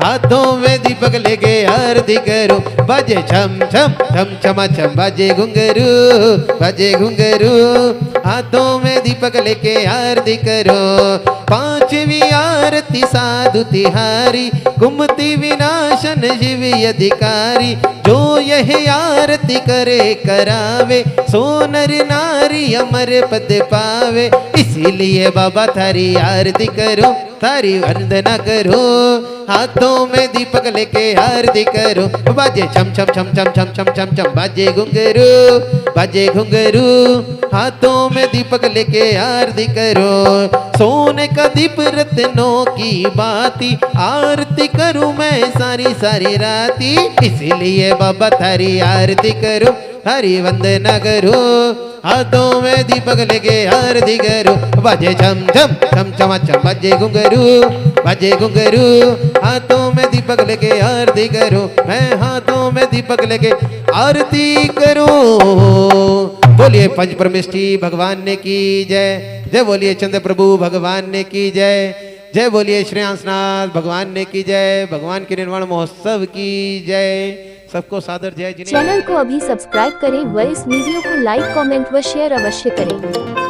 हाथों में दीपक लेके आरती करो बजे छम छम छम छमा छम बजे घुंघरू हाथों में दीपक लेके आरती करो पांचवी आरती साधु तिहारी कुमति विनाशन शिव अधिकारी जो यह आरती करे करावे सोनर नारी अमर पद पावे इसीलिए बाबा थारी आरती करो तारी वंदना करो, हाथों में दीपक लेके आरती करो, बाजे छम छम छम छम छम छम छम छम, बाजे घुंघरू, हाथों में दीपक लेके आरती करो, सोने का दीप रत्नों की बाती, आरती करूं मैं सारी सारी राती, इसीलिए बाबा थारी आरती करो, थारी वंदना करो, हाथों में दीपक लेके आरती करो, बाजे छम छम छम छम छम, बाजे घुंघरू, हाथों में दीपक लेके आरती करो, मैं हाथों में दीपक लेके आरती करूं। बोलिए पंच परमेष्ठी भगवान ने की जय, जय बोलिए चंद्र प्रभु भगवान ने की जय, जय बोलिए श्रेयांसनाथ भगवान ने की जय, भगवान के निर्वाण महोत्सव की जय। सबको सादर जय जिन्हें। चैनल को अभी सब्सक्राइब करें व इस वीडियो को लाइक कमेंट व शेयर अवश्य करें।